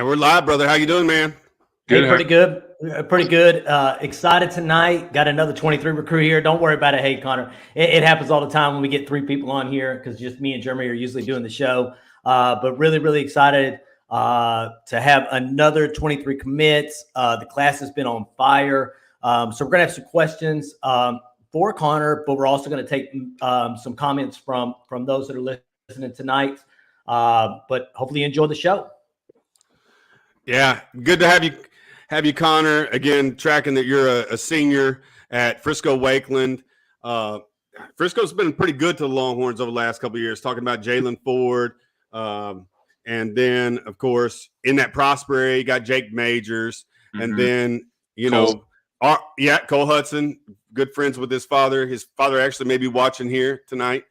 we're live, brother. How you doing, man? Good. Hey, pretty good. Pretty good. Excited tonight. Got another 23 recruit here. Don't worry about it. Hey, Connor, it happens all the time when we get three people on here because just me and Jeremy are usually doing the show. But really, really excited to have another 23 commits. The class has been on fire. So we're going to have some questions for Connor, but we're also going to take some comments from those that are listening tonight. But hopefully you enjoy the show. Yeah, good to have you, Connor. Again, tracking that you're a senior at Frisco Wakeland. Frisco's been pretty good to the Longhorns over the last couple of years, talking about Jalen Ford. And then, of course, in that Prosper area, you got Jake Majors. Mm-hmm. And then, Cole Hudson, good friends with his father. His father actually may be watching here tonight.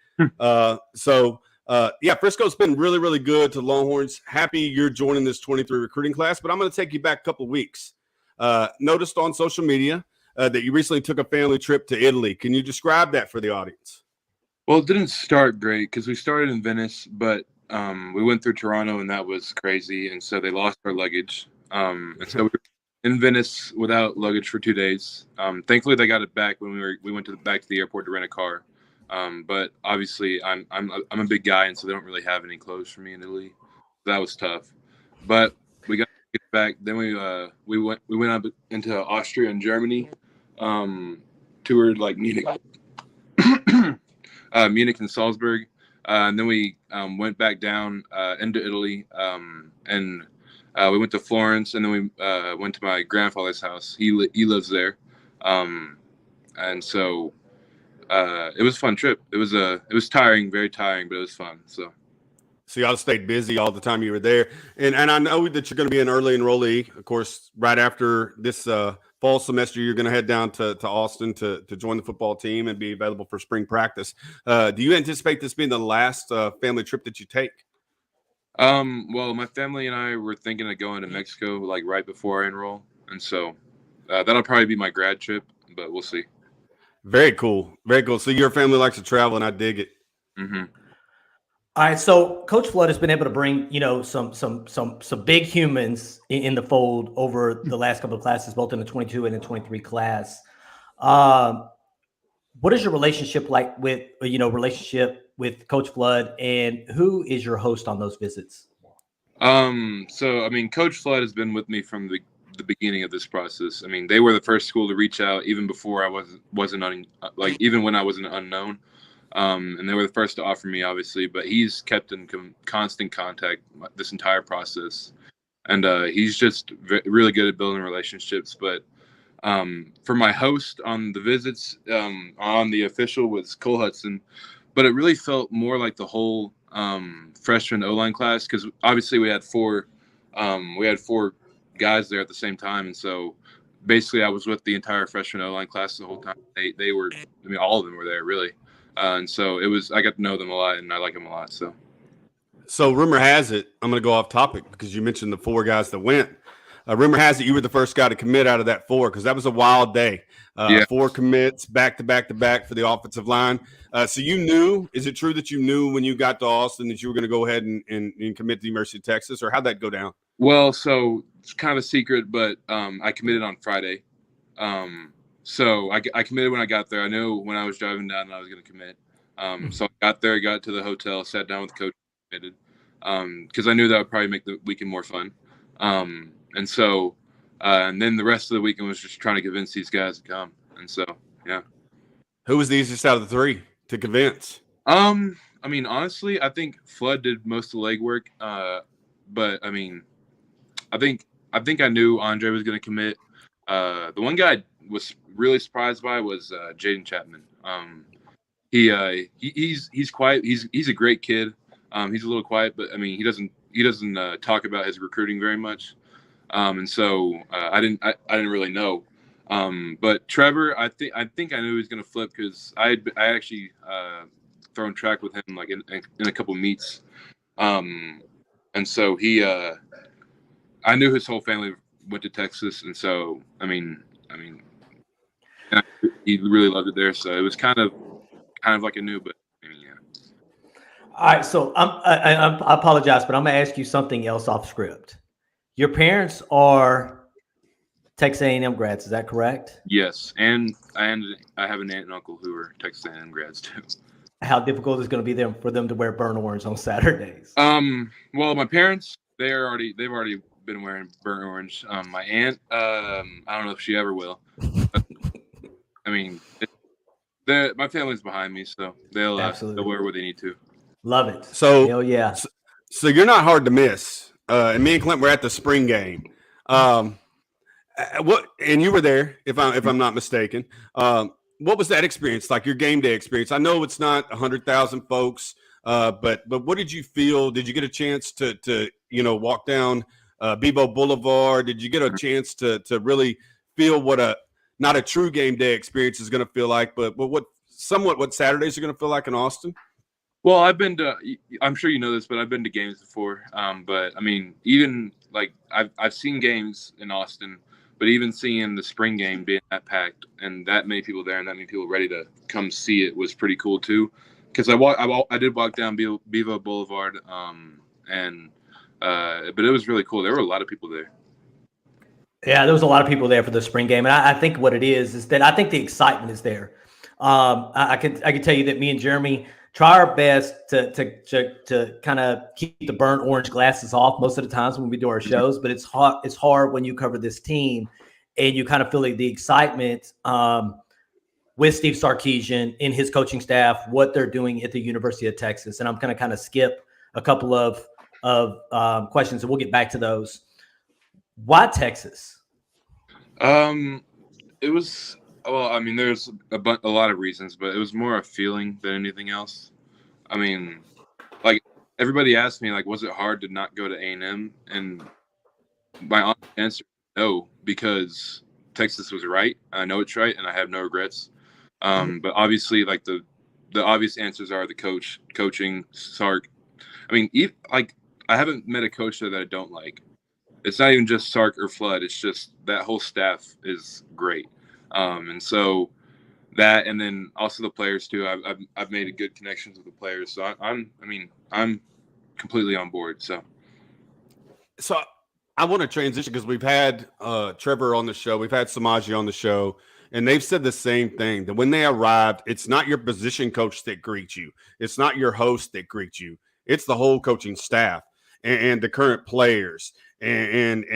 Frisco's been really, really good to Longhorns. Happy you're joining this 23 recruiting class, but I'm going to take you back a couple of weeks. Noticed on social media that you recently took a family trip to Italy. Can you describe that for the audience? Well, it didn't start great because we started in Venice, but we went through Toronto, and that was crazy, and so they lost our luggage. And so we were in Venice without luggage for 2 days. Thankfully, they got it back when we went back to the airport to rent a car. But obviously I'm a big guy, and so they don't really have any clothes for me in Italy. That was tough, but we got to get back. Then we went up into Austria and Germany, toured like Munich, Munich and Salzburg, and then we went back down into Italy, and we went to Florence, and then we went to my grandfather's house. He lives there, and so. It was a fun trip. It was tiring, very tiring, but it was fun. So y'all stayed busy all the time you were there, and I know that you're going to be an early enrollee. Of course, right after this fall semester, you're going to head down to Austin to join the football team and be available for spring practice. Do you anticipate this being the last family trip that you take? Well, my family and I were thinking of going to Mexico like right before I enroll, and so that'll probably be my grad trip, but we'll see. Very cool. Very cool. So your family likes to travel, and I dig it. Mm-hmm. All right. So Coach Flood has been able to bring, some big humans in the fold over the last couple of classes, both in the 22 and the 23 class. What is your relationship like with Coach Flood, and who is your host on those visits? Coach Flood has been with me from the beginning of this process. I mean, they were the first school to reach out even before I even when I was an unknown. And they were the first to offer me, obviously, but he's kept in constant contact this entire process. And he's just really good at building relationships. But for my host on the visits, on the official was Cole Hudson, but it really felt more like the whole freshman O-line class, because obviously we had four guys there at the same time, and so basically I was with the entire freshman O-line class the whole time. They were, all of them were there really, and so I got to know them a lot, and I like them a lot. So rumor has it, I'm going to go off topic because you mentioned the four guys that went. Rumor has it you were the first guy to commit out of that four, because that was a wild day. 4 commits back to back for the offensive line. So you knew, is it true that you knew when you got to Austin that you were going to go ahead and commit to the University of Texas, or how'd that go down? Well, so it's kind of a secret, but I committed on Friday. So I committed when I got there. I knew when I was driving down I was going to commit. So I got there, got to the hotel, sat down with the coach, committed, because I knew that would probably make the weekend more fun. And so, and then the rest of the weekend was just trying to convince these guys to come. And so, yeah. Who was the easiest out of the three to convince? Honestly, I think Flood did most of the legwork. But I think I knew Andre was going to commit. The one guy I was really surprised by was Jaden Chapman. He's quiet. He's a great kid. He's a little quiet, but he doesn't talk about his recruiting very much. And so I didn't really know. But Trevor, I think I knew he was going to flip, because I actually thrown track with him like in a couple meets. And so I knew his whole family went to Texas, and so he really loved it there. So it was kind of like a new, but yeah. All right, so I apologize, but I'm gonna ask you something else off script. Your parents are Texas A&M grads, is that correct? Yes, and I have an aunt and uncle who are Texas A&M grads too. How difficult is it going to be for them to wear burnt orange on Saturdays? Well, my parents they've already been wearing burnt orange. My aunt, I don't know if she ever will. I mean, my family's behind me, so they'll wear what they need to. Love it. So, hell yeah. So you're not hard to miss. And me and Clint were at the spring game. What? And you were there, if I'm not mistaken. What was that experience like? Your game day experience? I know it's not 100,000 folks, but what did you feel? Did you get a chance to walk down Bevo Boulevard? Did you get a chance to really feel what not a true game day experience is going to feel like, but what Saturdays are going to feel like in Austin? Well, I'm sure you know this, but I've been to games before. But I mean, even like I've seen games in Austin, but even seeing the spring game being that packed and that many people there and that many people ready to come see it was pretty cool too. Because I did walk down Bevo Boulevard, but it was really cool. There were a lot of people there. Yeah, there was a lot of people there for the spring game, and I think what it is that I think the excitement is there. I can tell you that me and Jeremy try our best to kind of keep the burnt orange glasses off most of the times when we do our shows, but it's hard when you cover this team and you kind of feel like the excitement with Steve Sarkisian and his coaching staff, what they're doing at the University of Texas. And I'm going to kind of skip a couple of questions, and we'll get back to those. Why Texas? It was. Well, I mean, there's a lot of reasons, but it was more a feeling than anything else. I mean, like everybody asked me, like, was it hard to not go to A&M? And my honest answer, no, because Texas was right. I know it's right, and I have no regrets. But obviously, like the obvious answers are the coaching, Sark. I mean, I haven't met a coach there that I don't like. It's not even just Sark or Flood. It's just that whole staff is great. And so that, and then also the players too. I've made good connections with the players, so I'm completely on board. So I want to transition because we've had Trevor on the show, we've had Samaji on the show, and they've said the same thing, that when they arrived, it's not your position coach that greets you, it's not your host that greets you, it's the whole coaching staff and the current players. And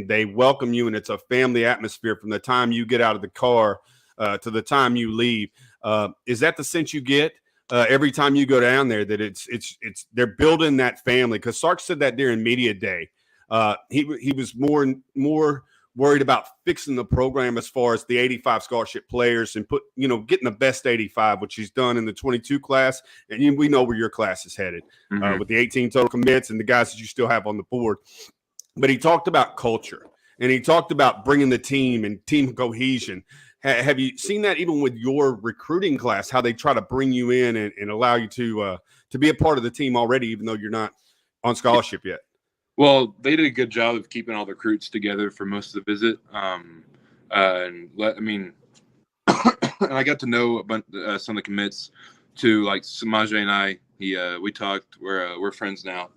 they welcome you, and it's a family atmosphere from the time you get out of the car to the time you leave. Is that the sense you get every time you go down there, that it's they're building that family? Because Sark said that during media day. He was more worried about fixing the program as far as the 85 scholarship players and getting the best 85, which he's done in the 22 class. And we know where your class is headed with the 18 total commits and the guys that you still have on the board. But he talked about culture, and he talked about bringing the team and team cohesion. Have you seen that even with your recruiting class, how they try to bring you in and allow you to be a part of the team already, even though you're not on scholarship yet? Well, they did a good job of keeping all the recruits together for most of the visit. And I got to know some of the commits too, like Samaje and I. We talked. We're friends now.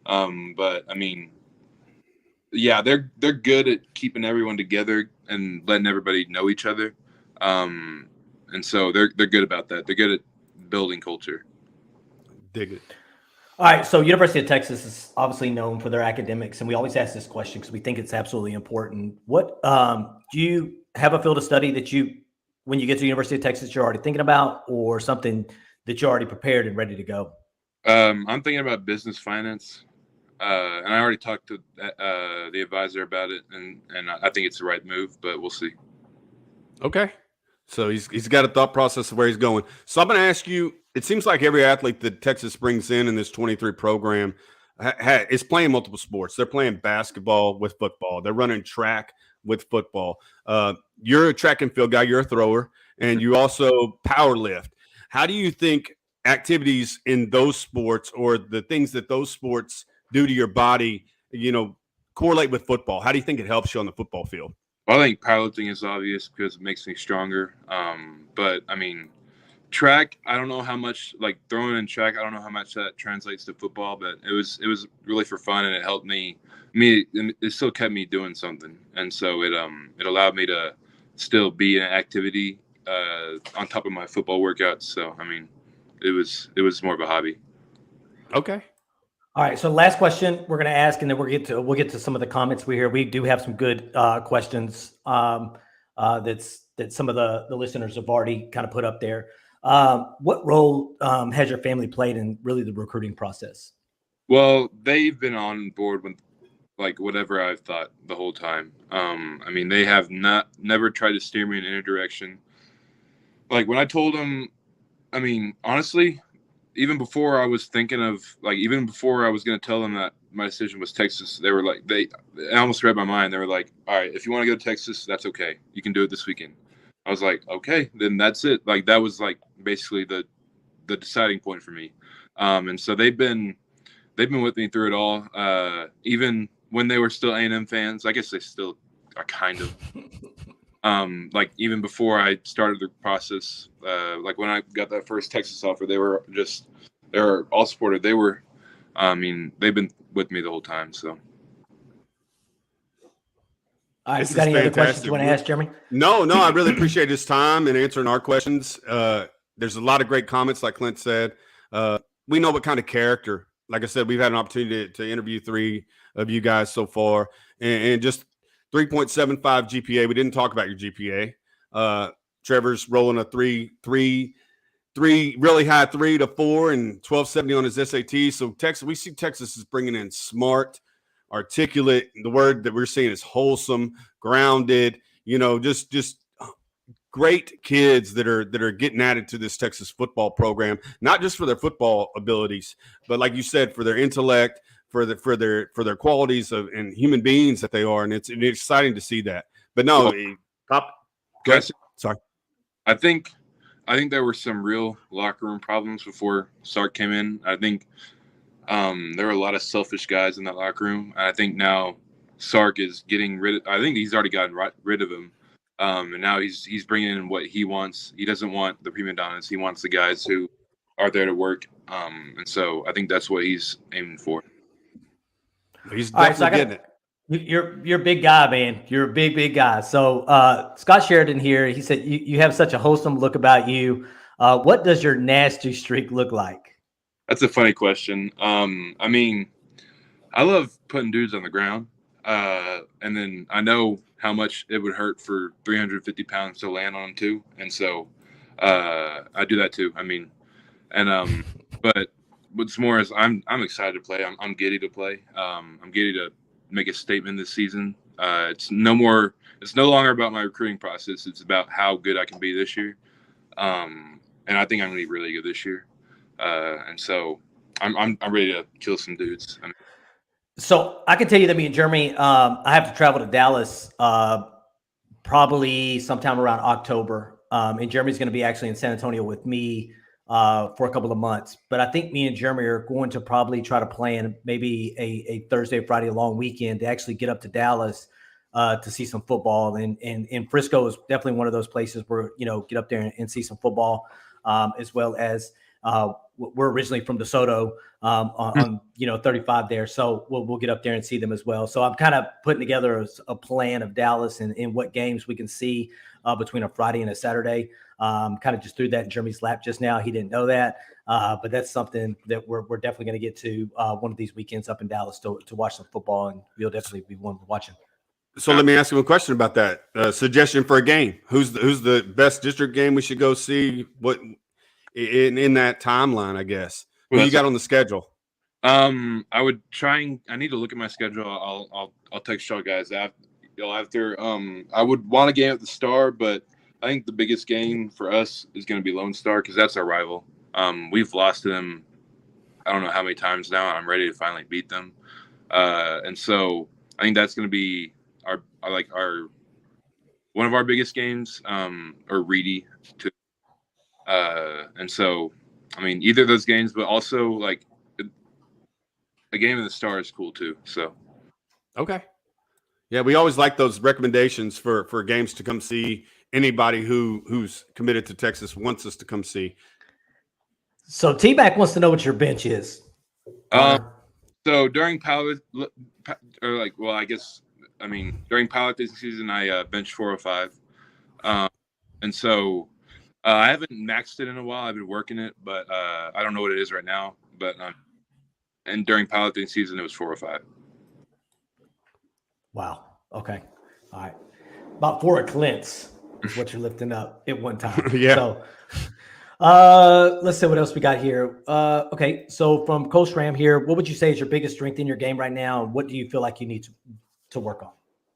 But I mean, yeah, they're good at keeping everyone together and letting everybody know each other. And so they're good about that. They're good at building culture. Dig it. All right, so University of Texas is obviously known for their academics, and we always ask this question because we think it's absolutely important. What do you have a field of study that when you get to the University of Texas, you're already thinking about, or something that you're already prepared and ready to go? I'm thinking about business finance. And I already talked to the advisor about it, and I think it's the right move, but we'll see. Okay. So he's got a thought process of where he's going. So I'm going to ask you, it seems like every athlete that Texas brings in this 23 program is playing multiple sports. They're playing basketball with football. They're running track with football. You're a track and field guy. You're a thrower, and you also power lift. How do you think activities in those sports, or the things that those sports do to your body, correlate with football? How do you think it helps you on the football field? Well, I think powerlifting is obvious because it makes me stronger. But I mean, track, I don't know how much, like throwing in track, I don't know how much that translates to football, but it was really for fun, and it helped me. It still kept me doing something, and so it allowed me to still be in activity on top of my football workouts. So I mean, it was more of a hobby. Okay. All right. So last question we're going to ask, and then we'll get to some of the comments we hear. We do have some good questions that some of the listeners have already kind of put up there. What role has your family played in really the recruiting process? Well, they've been on board with like whatever I've thought the whole time. I mean, they have never tried to steer me in any direction. Like when I told them, I mean, honestly, even before I was thinking of even before I was going to tell them that my decision was Texas, they were like, I almost read my mind. They were like, all right, if you want to go to Texas, that's okay. You can do it this weekend. I was like, okay, then that's it. Like that was like basically the deciding point for me. And so they've been with me through it all. Even when they were still A&M fans, I guess they still are kind of. Like even before I started the process, like when I got that first Texas offer, they were all supportive. They were, I mean, they've been with me the whole time. So. All right, This you got is any other questions fantastic. you want to ask, Jeremy? No, I really appreciate his time and answering our questions. There's a lot of great comments, like Clint said. We know what kind of character. Like I said, we've had an opportunity to interview 3 of you guys so far, and just 3.75 GPA. We didn't talk about your GPA. Trevor's rolling a 3 really high 3 to 4 and 1270 on his SAT. So we see Texas is bringing in smart, articulate. The word that we're seeing is wholesome, grounded. Just great kids that are getting added to this Texas football program, not just for their football abilities, but like you said, for their intellect, for their qualities and human beings that they are, and it's exciting to see that. But no, sorry. I think there were some real locker room problems before Sark came in. I think there were a lot of selfish guys in that locker room. And I think now Sark is getting rid of. I think he's already gotten rid of him, and now he's bringing in what he wants. He doesn't want the prima donnas. He wants the guys who are there to work. And so I think that's what he's aiming for. He's definitely getting it. You're a big guy, man. You're a big guy. So Scott Sheridan here, he said you have such a wholesome look about you. What does your nasty streak look like? That's a funny question. I mean, I love putting dudes on the ground. And then I know how much it would hurt for 350 pounds to land on them too. And so I do that too. I mean, and but what's more is I'm excited to play. I'm giddy to play. I'm giddy to make a statement this season. It's no longer about my recruiting process. It's about how good I can be this year. And I think I'm going to be really good this year. And so I'm ready to kill some dudes. So I can tell you that me and Jeremy, I have to travel to Dallas probably sometime around October. And Jeremy's going to be actually in San Antonio with me for a couple of months. But I think me and Jeremy are going to probably try to plan maybe a Thursday, Friday long weekend to actually get up to Dallas to see some football. And Frisco is definitely one of those places where, get up there and see some football, as well as we're originally from DeSoto on 35 there. So we'll get up there and see them as well. So I'm kind of putting together a plan of Dallas and what games we can see between a Friday and a Saturday. Kind of just threw that in Jeremy's lap just now. He didn't know that, but that's something that we're definitely going to get to one of these weekends up in Dallas to watch some football, and you'll definitely be one watching. So let me ask you a question about that. Suggestion for a game. Who's the best district game we should go see? What in that timeline, I guess. Who you got on the schedule? I would try I need to look at my schedule. I'll text y'all guys after. I would want a game at the Star, but I think the biggest game for us is going to be Lone Star because that's our rival. We've lost to them I don't know how many times now. I'm ready to finally beat them. And so I think that's going to be our one of our biggest games, or Reedy too. And so, I mean, either of those games, but also like a game in the Star is cool too. So, okay, yeah, we always like those recommendations for games to come see anybody who's committed to Texas wants us to come see. So T-Back wants to know what your bench is. Connor. So during during powerlifting season, I bench 405. And so I haven't maxed it in a while. I've been working it, but I don't know what it is right now. But and during powerlifting season, it was 405. Wow. Okay. All right. About 4 clints is what you're lifting up at one time. Yeah. So let's see what else we got here. Okay. So from Coach Ram here, what would you say is your biggest strength in your game right now? And what do you feel like you need to work on?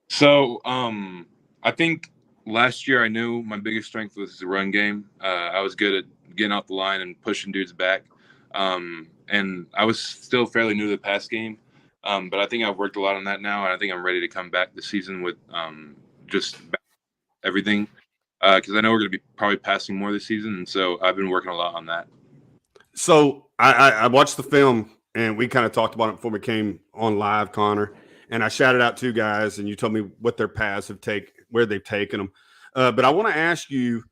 So I think last year I knew my biggest strength was the run game. I was good at getting off the line and pushing dudes back. And I was still fairly new to the pass game. But I think I've worked a lot on that now, and I think I'm ready to come back this season with just everything. Because I know we're going to be probably passing more this season, and so I've been working a lot on that. So I watched the film, and we kind of talked about it before we came on live, Connor. And I shouted out 2 guys, and you told me what their paths where they've taken them. But I want to ask you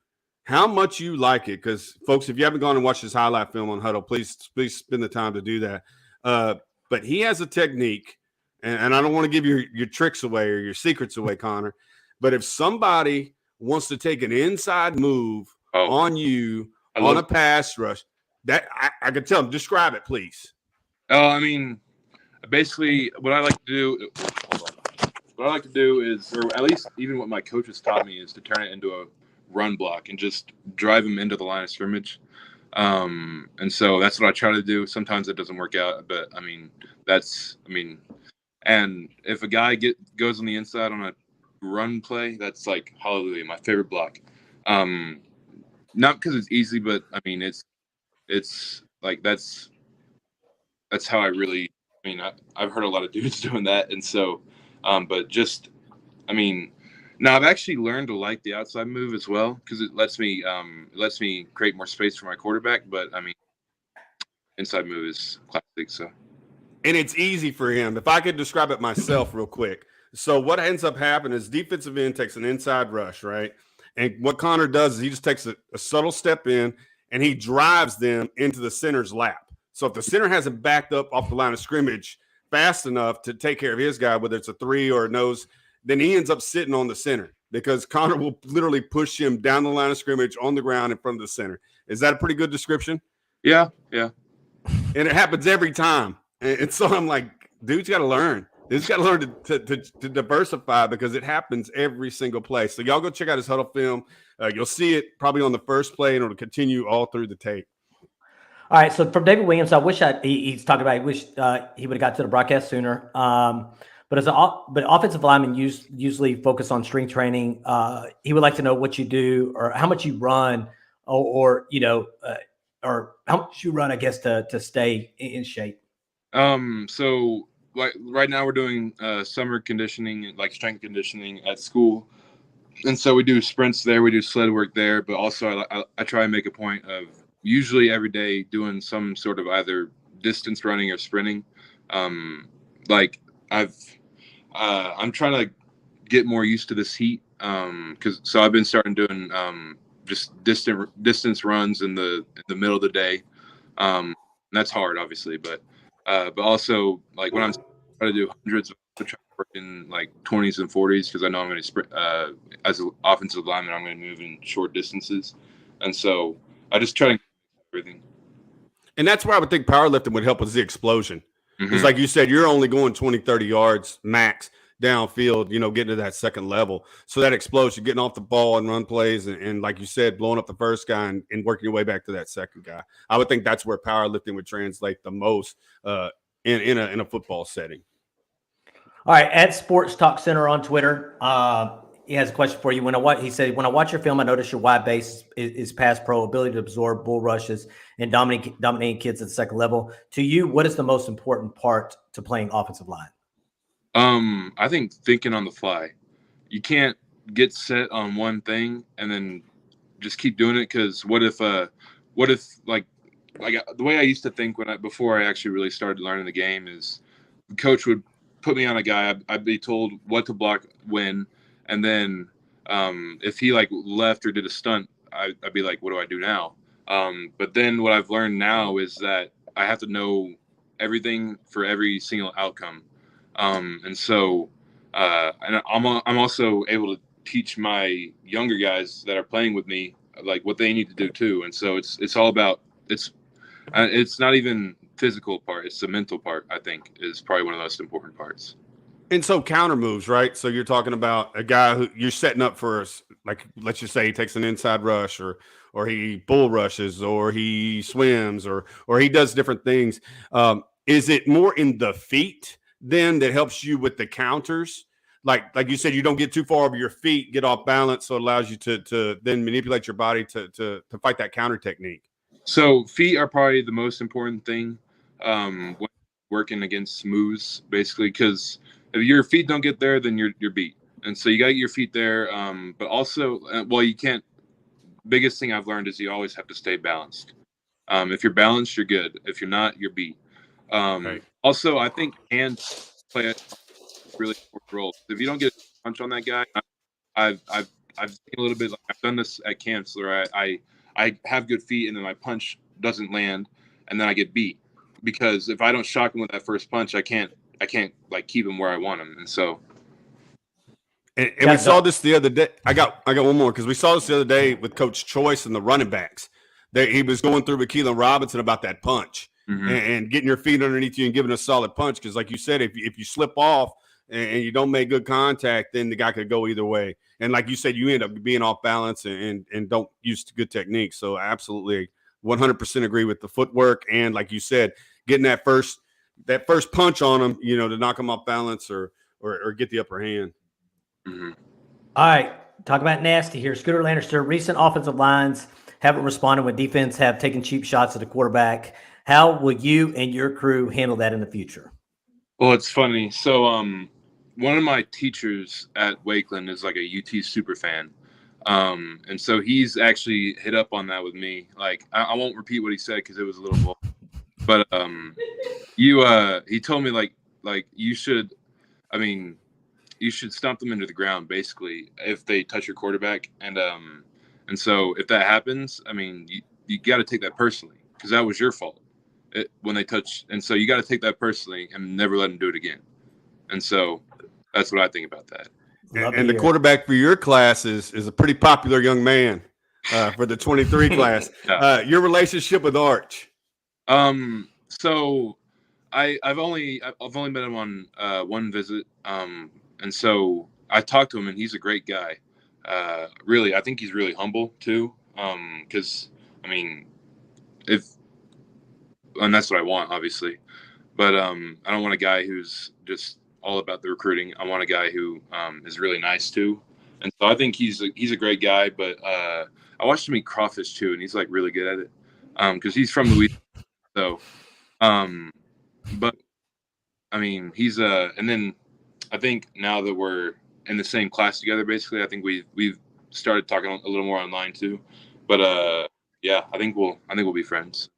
how much you like it, because folks, if you haven't gone and watched this highlight film on Huddle, please spend the time to do that. But he has a technique, and I don't want to give your tricks away or your secrets away, Connor. But if somebody wants to take an inside move on you on a pass rush, that I could tell them, describe it, please. I mean, basically, what I like to do is, or at least even what my coaches taught me, is to turn it into a run block and just drive them into the line of scrimmage. And so that's what I try to do. Sometimes it doesn't work out, but and if a guy goes on the inside on a run play, that's like hallelujah, my favorite block. Not because it's easy, but I mean it's like that's how I really. I mean, I've heard a lot of dudes doing that, and so, but just, I mean, now I've actually learned to like the outside move as well, because it lets me create more space for my quarterback. But I mean, inside move is classic. So, and it's easy for him. If I could describe it myself real quick. So what ends up happening is defensive end takes an inside rush, right? And what Connor does is he just takes a subtle step in and he drives them into the center's lap. So if the center hasn't backed up off the line of scrimmage fast enough to take care of his guy, whether it's a 3 or a nose, then he ends up sitting on the center because Connor will literally push him down the line of scrimmage on the ground in front of the center. Is that a pretty good description? Yeah. And it happens every time. And so I'm like, dude's got to learn. Dude's got to learn to diversify because it happens every single play. So y'all go check out his Huddle film. You'll see it probably on the first play, and it'll continue all through the tape. All right. So from David Williams, I wish he's talking about. He wish he would have got to the broadcast sooner. But offensive linemen usually focus on strength training. He would like to know what you do or how much you run, or how much you run, I guess, to stay in shape. So like right now we're doing summer conditioning, like strength conditioning at school, and so we do sprints there, we do sled work there, but also I try and make a point of usually every day doing some sort of either distance running or sprinting. Like I'm trying to get more used to this heat, so I've been starting doing just distance runs in the middle of the day. That's hard, obviously, but also like when I'm trying to do hundreds, I try to work in like 20s and 40s because I know I'm going to sprint as an offensive lineman. I'm going to move in short distances, and so I just try to get everything. And that's where I would think powerlifting would help with the explosion. Because like you said, you're only going 20, 30 yards max downfield, getting to that second level. So that explosion, getting off the ball and run plays and like you said, blowing up the first guy and working your way back to that second guy. I would think that's where powerlifting would translate the most in a football setting. All right, at Sports Talk Center on Twitter, he has a question for you. He said, when I watch your film, I notice your wide base is pass pro, ability to absorb bull rushes and dominating kids at the second level. To you, what is the most important part to playing offensive line? I think thinking on the fly. You can't get set on one thing and then just keep doing it. Because what if like the way I used to think before I actually really started learning the game is the coach would put me on a guy. I'd be told what to block when, and then If he like left or did a stunt, I'd be like, what do I do now? But then what I've learned now is that I have to know everything for every single outcome. And so, and I'm also able to teach my younger guys that are playing with me like what they need to do too. And so it's all about it's not even physical part; it's the mental part. I think is probably one of the most important parts. And so counter moves, right? So you're talking about a guy who you're setting up for, like, let's just say he takes an inside rush, or he bull rushes, or he swims, or he does different things. Is it more in the feet then that helps you with the counters? Like you said, you don't get too far over your feet, get off balance, so it allows you to then manipulate your body to fight that counter technique. So feet are probably the most important thing when working against moves, basically, because if your feet don't get there, then you're beat. And so you got to get your feet there. But also, well, you can't. Biggest thing I've learned is you always have to stay balanced. If you're balanced, you're good. If you're not, you're beat. Right. Also, I think hands play a really important role. If you don't get a punch on that guy, I've seen a little bit. Like I've done this at camps where I have good feet and then my punch doesn't land, and then I get beat because if I don't shock him with that first punch, I can't like keep him where I want him, and so. And we saw this the other day. I got one more because we saw this the other day with Coach Choice and the running backs. He was going through with Keelan Robinson about that punch and getting your feet underneath you and giving a solid punch. Because, like you said, if you slip off and you don't make good contact, then the guy could go either way. And like you said, you end up being off balance and don't use good technique. So, absolutely, 100% agree with the footwork and, like you said, getting that first punch on him, to knock him off balance or get the upper hand. Mm-hmm. All right, talk about nasty here. Scooter Lannister, recent offensive lines haven't responded when defense have taken cheap shots at the quarterback. How will you and your crew handle that in the future? Well, it's funny. So one of my teachers at Wakeland is like a UT super fan. And so he's actually hit up on that with me. Like, I won't repeat what he said because it was a little bull. But he told me like you should stomp them into the ground basically if they touch your quarterback. And so if that happens, you got to take that personally because that was your fault when they touch. And so you got to take that personally and never let them do it again. And so that's what I think about that. And the quarterback for your class is a pretty popular young man for the 23 class. Yeah. Your relationship with Arch. So I've only met him on one visit. And so I talked to him, and he's a great guy. Really, I think he's really humble too. Because and that's what I want, obviously. But I don't want a guy who's just all about the recruiting. I want a guy who is really nice too. And so I think he's a great guy. But I watched him eat crawfish too, and he's like really good at it. Because he's from Louisiana. So, but he's and then. I think now that we're in the same class together, basically, I think we've started talking a little more online too. But yeah, I think we'll be friends.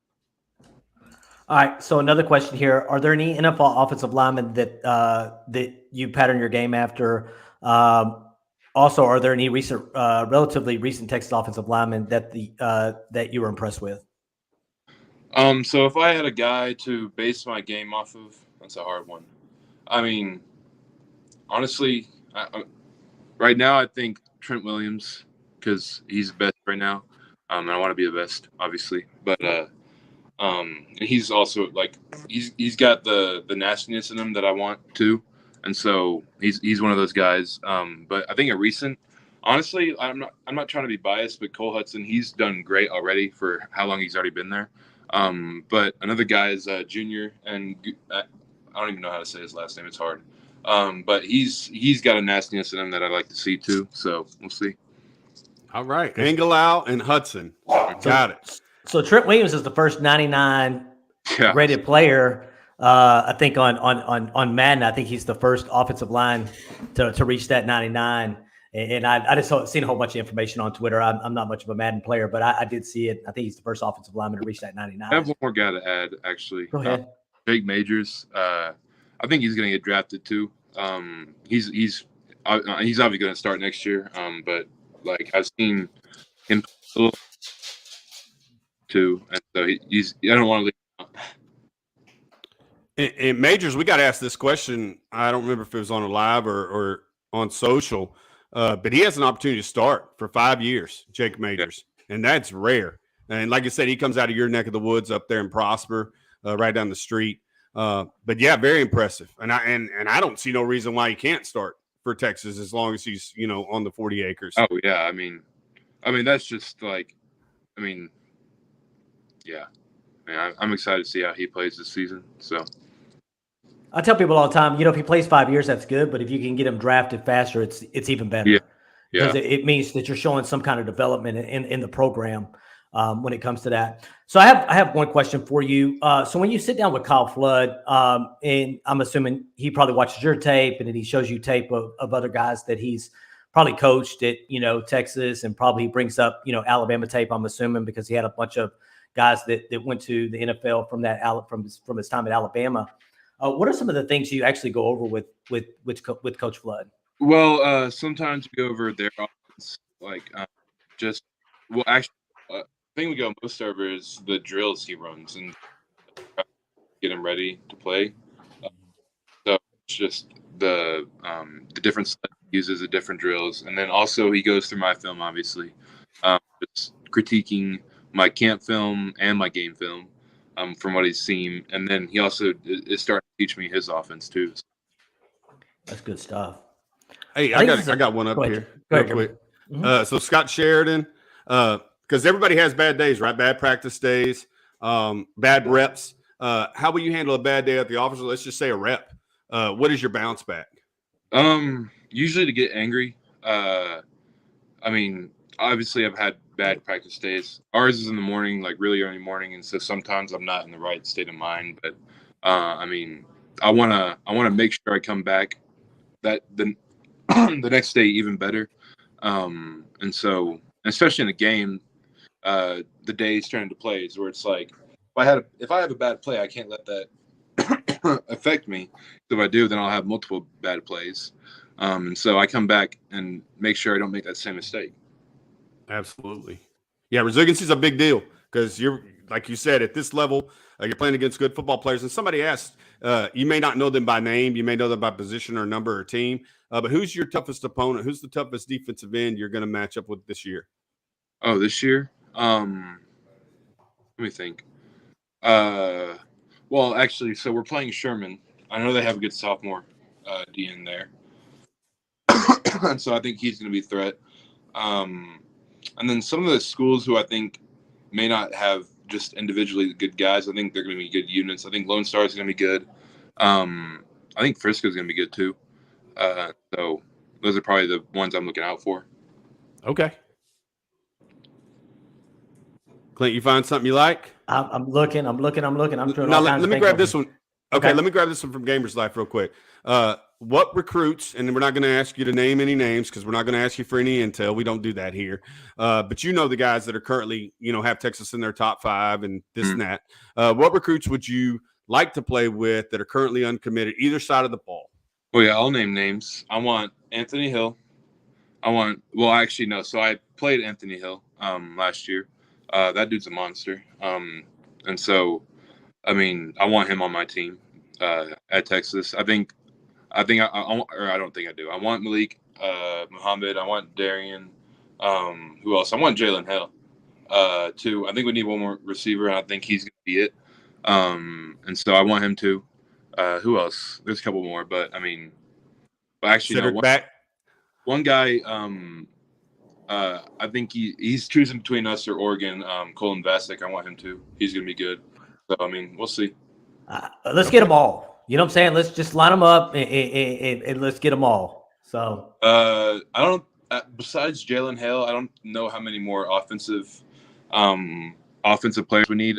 All right. So another question here: are there any NFL offensive linemen that you pattern your game after? Also, are there any relatively recent Texas offensive linemen that you were impressed with? So if I had a guy to base my game off of, that's a hard one. Honestly, right now I think Trent Williams because he's the best right now, and I want to be the best, obviously. But and he's also like he's got the nastiness in him that I want too, and so he's one of those guys. But I think honestly, I'm not trying to be biased, but Cole Hudson, he's done great already for how long he's already been there. But another guy is Junior, and I don't even know how to say his last name. It's hard. But he's got a nastiness in him that I like to see too. So we'll see. All right, Angelau and Hudson, got it. So Trent Williams is the first 99 rated player. I think on Madden, I think he's the first offensive line to reach that 99. And I just seen a whole bunch of information on Twitter. I'm not much of a Madden player, but I did see it. I think he's the first offensive lineman to reach that 99. I have one more guy to add, actually. Go ahead. Jake Majors. I think he's going to get drafted too. He's he's obviously going to start next year. But like I've seen him a little too, and so he's. I don't want to leave him out. In majors, we got to ask this question. I don't remember if it was on a live or on social, but he has an opportunity to start for 5 years, Jake Majors, and that's rare. And like I said, he comes out of your neck of the woods up there in Prosper, right down the street. But yeah, very impressive. And I don't see no reason why he can't start for Texas as long as he's on the 40 acres. Oh yeah, I mean that's just like, yeah. I'm excited to see how he plays this season. So I tell people all the time, if he plays 5 years, that's good. But if you can get him drafted faster, it's even better. Yeah. Because it means that you're showing some kind of development in the program when it comes to that. So I have one question for you. So when you sit down with Kyle Flood, and I'm assuming he probably watches your tape and then he shows you tape of other guys that he's probably coached at, Texas, and probably brings up, Alabama tape, I'm assuming, because he had a bunch of guys that went to the NFL from his time at Alabama. What are some of the things you actually go over with Coach Flood? Well, sometimes we go over their offense, like actually, the thing we go most over is the drills he runs and get him ready to play. So it's just the different stuff he uses, the different drills, and then also he goes through my film, obviously, just critiquing my camp film and my game film from what he's seen, and then he also is starting to teach me his offense too. That's good stuff. Hey, I got one up here real quick. Mm-hmm. So Scott Sheridan, because everybody has bad days, right? Bad practice days, bad reps. How will you handle a bad day at the office? Let's just say a rep. What is your bounce back? Usually to get angry. Obviously I've had bad practice days. Ours is in the morning, like really early morning, and so sometimes I'm not in the right state of mind. But I wanna make sure I come back that the next day even better. And so especially in a game, the days turn into plays where it's like if I have a bad play, I can't let that affect me. If I do, then I'll have multiple bad plays. And so I come back and make sure I don't make that same mistake. Absolutely. Yeah, resiliency is a big deal because you're, like you said, at this level, you're playing against good football players. And somebody asked, you may not know them by name, you may know them by position or number or team, but who's your toughest opponent? Who's the toughest defensive end you're going to match up with this year? Oh, this year? Let me think. Well, actually, so we're playing Sherman. I know they have a good sophomore D in there. And so I think he's going to be a threat. And then some of the schools who I think may not have just individually good guys, I think they're going to be good units. I think Lone Star is going to be good. I think Frisco is going to be good too. So those are probably the ones I'm looking out for. Okay. Clint, you find something you like? I'm looking. I'm doing now, let me grab this one. Okay, let me grab this one from Gamers Life real quick. What recruits, and we're not going to ask you to name any names because we're not going to ask you for any intel. We don't do that here. But the guys that are currently, have Texas in their top 5 and this and that. What recruits would you like to play with that are currently uncommitted, either side of the ball? Well, yeah, I'll name names. I want Anthony Hill. So I played Anthony Hill last year. That dude's a monster. And so, I want him on my team at Texas. I don't think I do. I want Malik Muhammad. I want Darian. Who else? I want Jalen Hill too. I think we need one more receiver, and I think he's going to be it. And so I want him too. Who else? There's a couple more, but one guy. I think he's choosing between us or Oregon. Colin Vasek. I want him too. He's going to be good. So we'll see. Let's get them all. You know what I'm saying? Let's just line them up and let's get them all. So I don't. Besides Jalen Hill, I don't know how many more offensive players we need.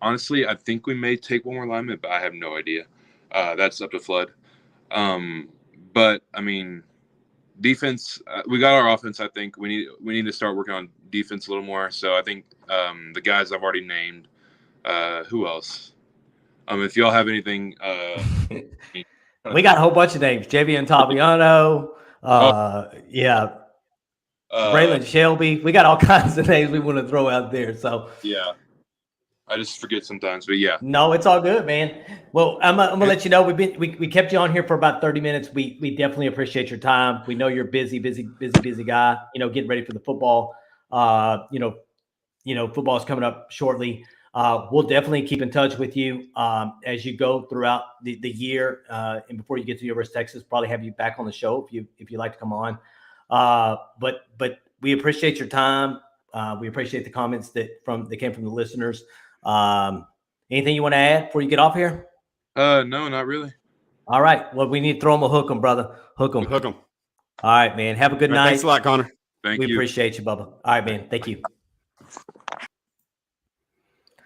Honestly, I think we may take one more lineman, but I have no idea. That's up to Flood. But defense. We got our offense. I think we need to start working on defense a little more. So I think the guys I've already named. Who else? If y'all have anything, we got a whole bunch of names: Javian Taviano, Yeah. Uh, Braylon Shelby. We got all kinds of names we want to throw out there. So yeah, I just forget sometimes, but yeah. no, it's all good, man. Well, I'm gonna let you know we kept you on here for about 30 minutes. We definitely appreciate your time. We know you're busy guy. Getting ready for the football. Football's coming up shortly. We'll definitely keep in touch with you as you go throughout the year, and before you get to the University of Texas, probably have you back on the show if you like to come on. But we appreciate your time. We appreciate the comments that came from the listeners. Anything you want to add before you get off here? No, not really. All right. Well, we need to throw them a hook 'em, brother. Hook 'em. Hook 'em. All right, man. Have a good night. Thanks a lot, Connor. Thank we you. appreciate you, Bubba. All right, man. Thank you.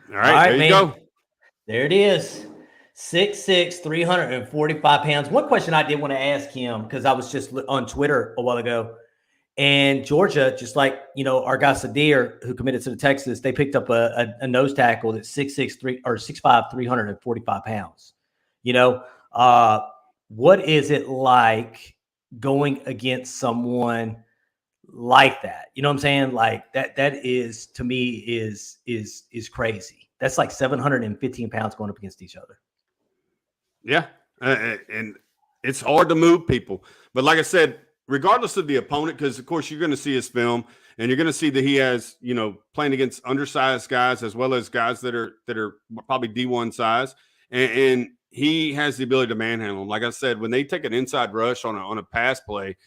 All right, there you go. There it is. 6'6", 345 pounds. One question I did want to ask him, because I was just on Twitter a while ago, and Georgia, just like, our guy Sadir, who committed to the Texas, they picked up a nose tackle that's 6'5", 345 pounds. What is it like going against someone like that? You know what I'm saying? Like that is, to me, is crazy. That's like 715 pounds going up against each other. Yeah. And it's hard to move people. But like I said, regardless of the opponent, because of course you're going to see his film and you're going to see that he has, playing against undersized guys as well as guys that are probably D1 size. And he has the ability to manhandle them. Like I said, when they take an inside rush on a pass play,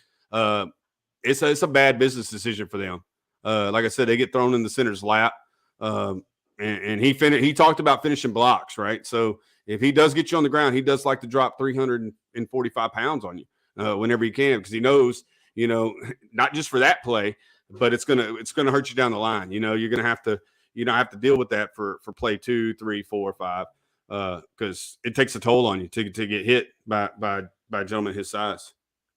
it's a bad business decision for them. Like I said, they get thrown in the center's lap. And he talked about finishing blocks, right? So if he does get you on the ground, he does like to drop 345 pounds on you whenever he can, because he knows, not just for that play, but it's gonna hurt you down the line. You're gonna have to deal with that for play 2, 3, 4, 5, because it takes a toll on you to get hit by a gentleman his size.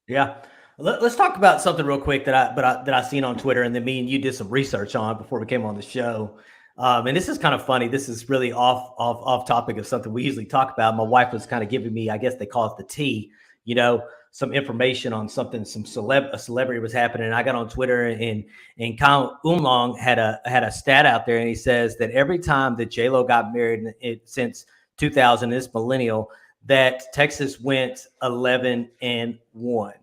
Yeah. Let's talk about something real quick that I seen on Twitter, and then me and you did some research on before we came on the show. And this is kind of funny. This is really off topic of something we usually talk about. My wife was kind of giving me, I guess they call it the tea, some information on something, a celebrity was happening. And I got on Twitter, and Kyle Umlong had a stat out there, and he says that every time that J-Lo got married since 2000, this millennial, that Texas went 11-1.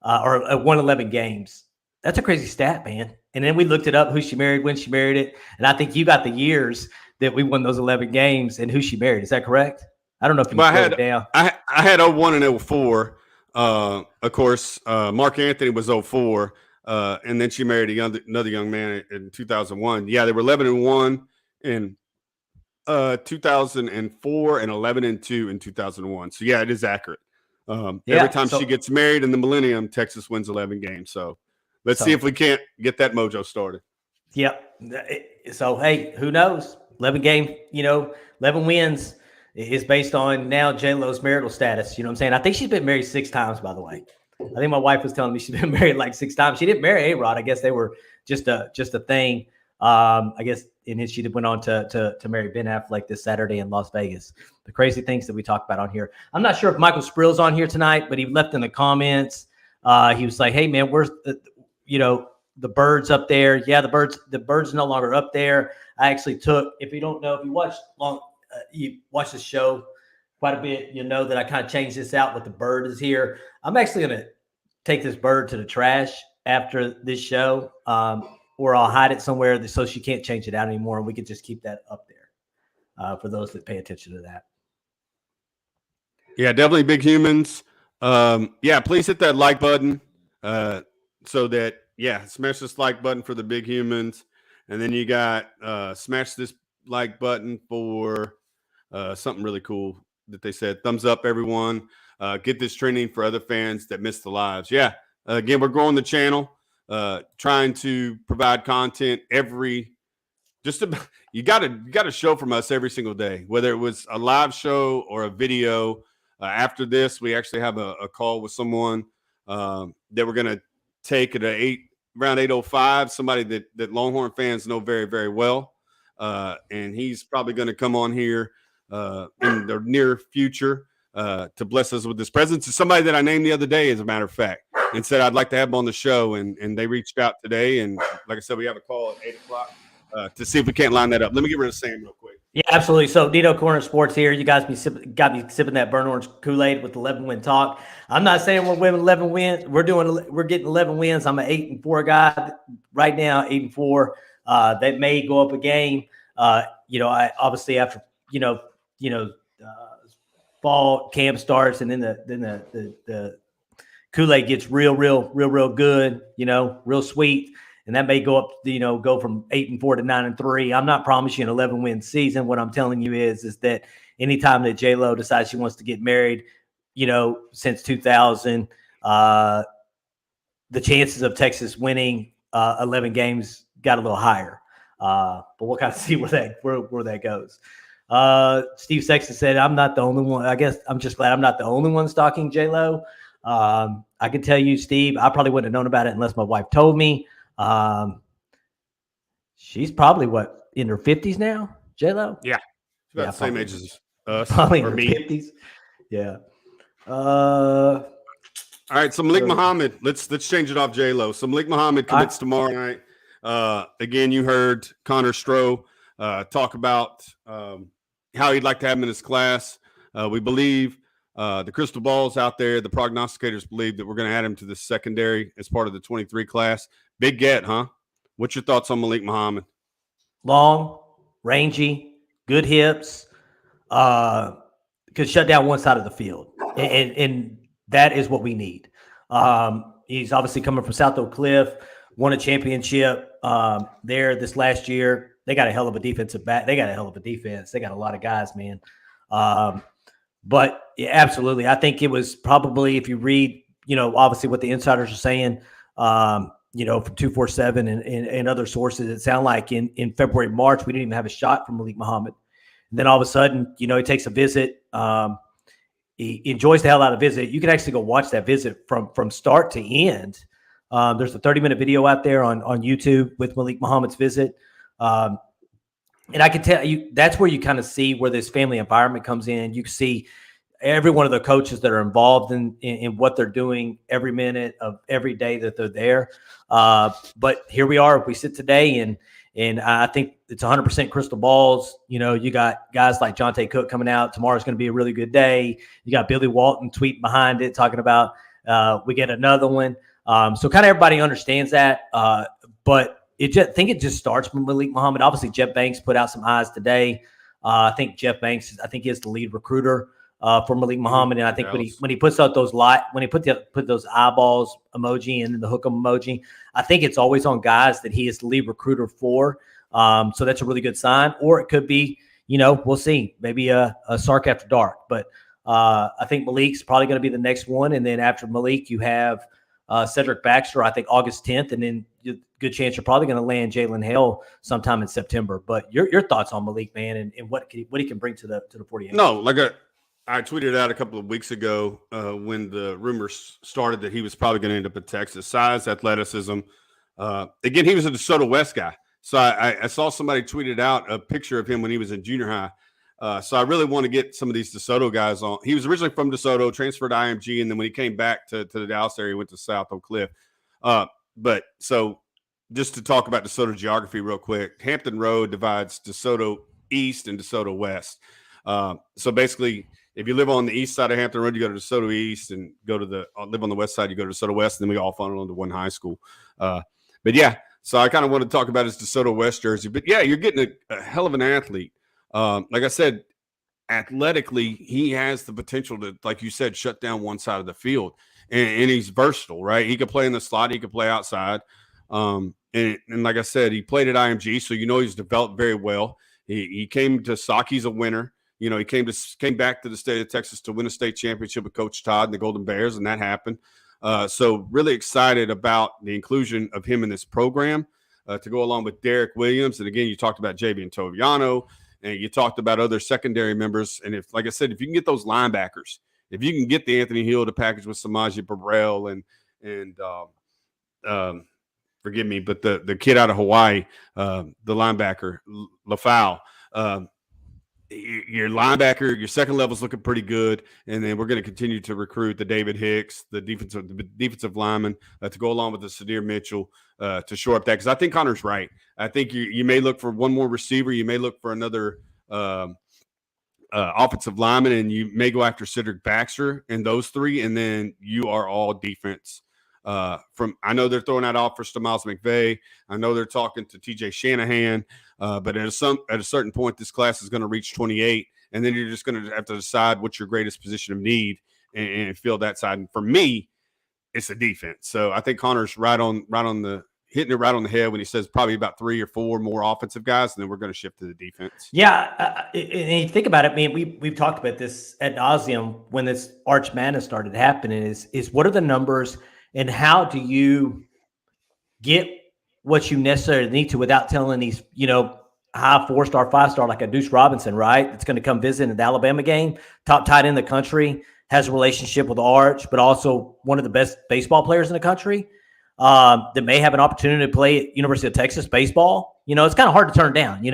Or won 11 games. That's a crazy stat, man. And then we looked it up, who she married, when she married it. And I think you got the years that we won those 11 games and who she married. Is that correct? I don't know if you wrote it down. I had 01 and 04. Of course, Mark Anthony was 04. And then she married another young man in 2001. Yeah, they were 11-1 in 2004 and 11-2 in 2001. So, yeah, it is accurate. Every time she gets married in the millennium, Texas wins 11 games. So let's see if we can't get that mojo started. Yep. So, hey, who knows? 11 game, 11 wins is based on now J-Lo's marital status. You know what I'm saying? I think she's been married 6 times, by the way. I think my wife was telling me she's been married like 6 times. She didn't marry A-Rod. I guess they were just a thing. I guess, and she went on to marry Ben Affleck this Saturday in Las Vegas. The crazy things that we talk about on here. I'm not sure if Michael Sprill's on here tonight, but he left in the comments. He was like, "Hey man, where's the birds up there?" Yeah, the birds no longer up there. I actually took. If you don't know, if you watch the show quite a bit, you'll know that I kind of changed this out with the bird is here. I'm actually gonna take this bird to the trash after this show. Or I'll hide it somewhere so she can't change it out anymore, and we can just keep that up there for those that pay attention to that. Yeah, definitely big humans. Please hit that like button so that, smash this like button for the big humans. And then you got smash this like button for something really cool that they said. Thumbs up, everyone. Get this trending for other fans that missed the lives. Yeah, again, we're growing the channel. Trying to provide content you got a show from us every single day, whether it was a live show or a video. After this, we actually have a call with someone that we're going to take at around 8:05, somebody that Longhorn fans know very, very well. And he's probably going to come on here in the near future to bless us with his presence. It's somebody that I named the other day, as a matter of fact. and said, I'd like to have him on the show. And they reached out today. And like I said, we have a call at 8 o'clock to see if we can't line that up. Let me get rid of Sam real quick. Yeah, absolutely. So Dino Corner Sports here. You guys got me sipping that burnt orange Kool-Aid with 11-win talk. I'm not saying we're winning 11 wins. We're getting 11 wins. I'm an 8-4 guy right now, 8-4. That may go up a game. I obviously after fall camp starts and then the Kool-Aid gets real good, real sweet. And that may go up, go from 8-4 to 9-3. I'm not promising an 11-win season. What I'm telling you is that anytime that J-Lo decides she wants to get married, since 2000, the chances of Texas winning 11 games got a little higher. But we'll kind of see where that goes. Steve Sexton said, I'm not the only one. I guess I'm just glad I'm not the only one stalking J-Lo. I can tell you, Steve, I probably wouldn't have known about it unless my wife told me. She's probably in her 50s now, J-Lo? Yeah. She's about the same age as us. Probably or in her me. 50s. Yeah. All right. So Malik Muhammad, let's change it off J-Lo. So Malik Muhammad commits tomorrow night. Again, you heard Connor Stroh talk about how he'd like to have him in his class. We believe the crystal balls out there, the prognosticators believe that we're going to add him to the secondary as part of the 23 class. Big get, huh? What's your thoughts on Malik Muhammad? Long, rangy, good hips, could shut down one side of the field. And that is what we need. He's obviously coming from South Oak Cliff, won a championship there this last year. They got a hell of a defensive back. They got a hell of a defense. They got a lot of guys, man. But yeah, absolutely. I think it was probably, if you read, obviously what the insiders are saying, from 247 and other sources, it sounded like in February, March, we didn't even have a shot from Malik Muhammad. And then all of a sudden, he takes a visit. He enjoys the hell out of visit. You can actually go watch that visit from start to end. There's a 30-minute video out there on YouTube with Malik Muhammad's visit. And I can tell you, that's where you kind of see where this family environment comes in. You can see every one of the coaches that are involved in what they're doing every minute of every day that they're there. But here we are. We sit today, and I think it's 100% crystal balls. You got guys like Jonte Cook coming out. Tomorrow's going to be a really good day. You got Billy Walton tweeting behind it, talking about we get another one. So kind of everybody understands that. But I think it just starts with Malik Muhammad. Obviously, Jeff Banks put out some eyes today. I think Jeff Banks is the lead recruiter for Malik Muhammad, and I think when he puts out those put those eyeballs emoji and then the hook 'em emoji, I think it's always on guys that he is the lead recruiter for. So that's a really good sign. Or it could be, we'll see, maybe a Sark after dark. But I think Malik's probably going to be the next one, and then after Malik, you have Cedric Baxter, I think August 10th, and then good chance you're probably going to land Jalen Hale sometime in September. But your thoughts on Malik, man, and what he can bring to the 48? No, I tweeted out a couple of weeks ago when the rumors started that he was probably going to end up at Texas. Size, athleticism. Again, he was a DeSoto West guy. So I saw somebody tweeted out a picture of him when he was in junior high. So I really want to get some of these DeSoto guys on. He was originally from DeSoto, transferred to IMG, and then when he came back to the Dallas area, he went to South Oak Cliff. But so just to talk about DeSoto geography real quick, Hampton Road divides DeSoto East and DeSoto West. So basically, if you live on the east side of Hampton Road, you go to DeSoto East, and live on the west side, you go to DeSoto West, and then we all funnel into one high school. But yeah, so I kind of want to talk about his DeSoto West jersey. But yeah, you're getting a hell of an athlete. Like I said, athletically, he has the potential to, like you said, shut down one side of the field. And he's versatile, right? He could play in the slot. He could play outside. And like I said, he played at IMG, so he's developed very well. He came to Sauk. He's a winner. He came back to the state of Texas to win a state championship with Coach Todd and the Golden Bears, and that happened. So really excited about the inclusion of him in this program to go along with Derek Williams. And again, you talked about Javian Toviano, and you talked about other secondary members. And like I said, if you can get those linebackers, if you can get the Anthony Hill to package with Samaje Burrell and forgive me, but the kid out of Hawaii, the linebacker, LaFau, your linebacker, your second level is looking pretty good, and then we're going to continue to recruit the David Hicks, the defensive lineman, to go along with the Sadir Mitchell to shore up that. Because I think Connor's right. I think you may look for one more receiver, you may look for another offensive lineman, and you may go after Cedric Baxter and those three, and then you are all defense. I know they're throwing that offers to Miles McVay. I know they're talking to TJ Shanahan, but at a certain point, this class is going to reach 28, and then you're just going to have to decide what's your greatest position of need and fill that side. And for me, it's the defense. So I think Connor's hitting it right on the head when he says probably about 3 or 4 more offensive guys, and then we're going to shift to the defense. Yeah, and you think about it, man. We've talked about this ad nauseum when this Arch Madness started happening. Is what are the numbers? And how do you get what you necessarily need to without telling these, high 4-star, 5-star like a Deuce Robinson, right? That's going to come visit in the Alabama game, top tight end in the country, has a relationship with Arch, but also one of the best baseball players in the country that may have an opportunity to play at University of Texas baseball. It's kind of hard to turn down,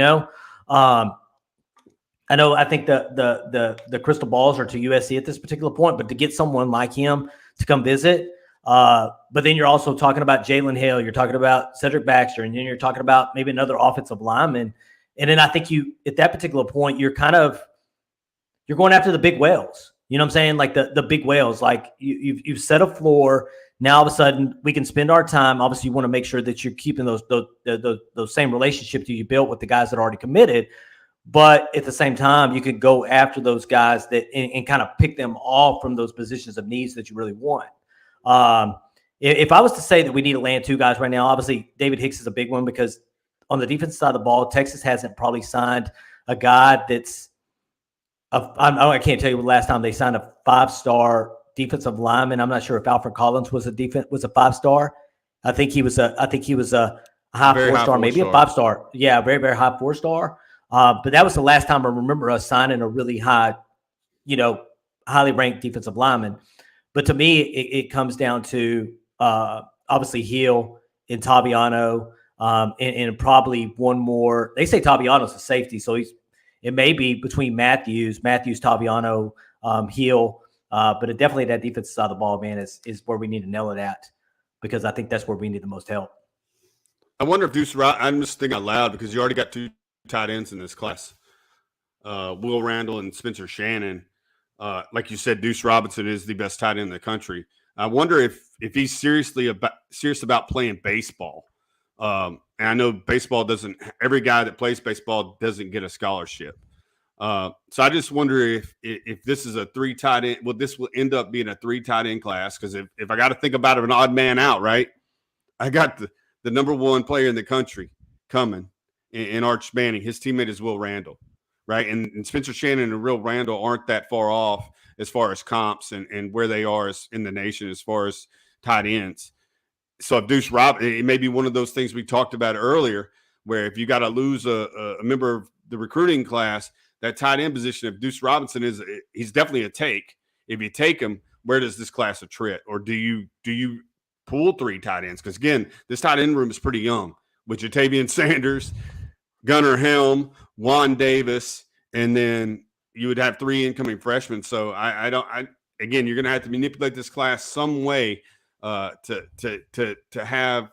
I think the crystal balls are to USC at this particular point, but to get someone like him to come visit, but then you're also talking about Jalen Hale, you're talking about Cedric Baxter, and then you're talking about maybe another offensive lineman. And then I think at that particular point, you're going after the big whales. You know what I'm saying? Like the big whales, like you've set a floor. Now all of a sudden we can spend our time. Obviously you want to make sure that you're keeping those same relationships that you built with the guys that are already committed. But at the same time, you could go after those guys and kind of pick them off from those positions of needs that you really want. If I was to say that we need to land 2 guys right now, obviously David Hicks is a big one because on the defensive side of the ball, Texas hasn't probably signed a guy that's I can't tell you the last time they signed a 5-star defensive lineman. I'm not sure if Alfred Collins was a 5-star. I think he was a high 4-star, maybe a 5-star. Yeah, very, very high 4-star. But that was the last time I remember us signing a really high, highly ranked defensive lineman. But to me, it comes down to obviously Hill and Taviano, and probably one more. They say Taviano's a safety, so it may be between Matthews, Taviano, Hill. But definitely that defensive side of the ball, man, is where we need to nail it at, because I think that's where we need the most help. I wonder if I'm just thinking out loud because you already got 2 tight ends in this class, Will Randall and Spencer Shannon. Like you said, Deuce Robinson is the best tight end in the country. I wonder if he's serious about playing baseball. And I know every guy that plays baseball doesn't get a scholarship. So I just wonder if this is a 3 tight end. Well, this will end up being a 3 tight end class, because if I got to think about an odd man out, right? I got the number 1 player in the country coming in Arch Manning. His teammate is Will Randall. Right. And Spencer Shannon and Will Randall aren't that far off as far as comps and where they are in the nation as far as tight ends. So if Deuce Robinson, it may be one of those things we talked about earlier, where if you got to lose a member of the recruiting class, that tight end position, if Deuce Robinson he's definitely a take. If you take him, where does this class attrit? Or do you pull 3 tight ends? Because again, this tight end room is pretty young with Jatavian Sanders, Gunnar Helm, Juan Davis, and then you would have 3 incoming freshmen. So again, you're going to have to manipulate this class some way to have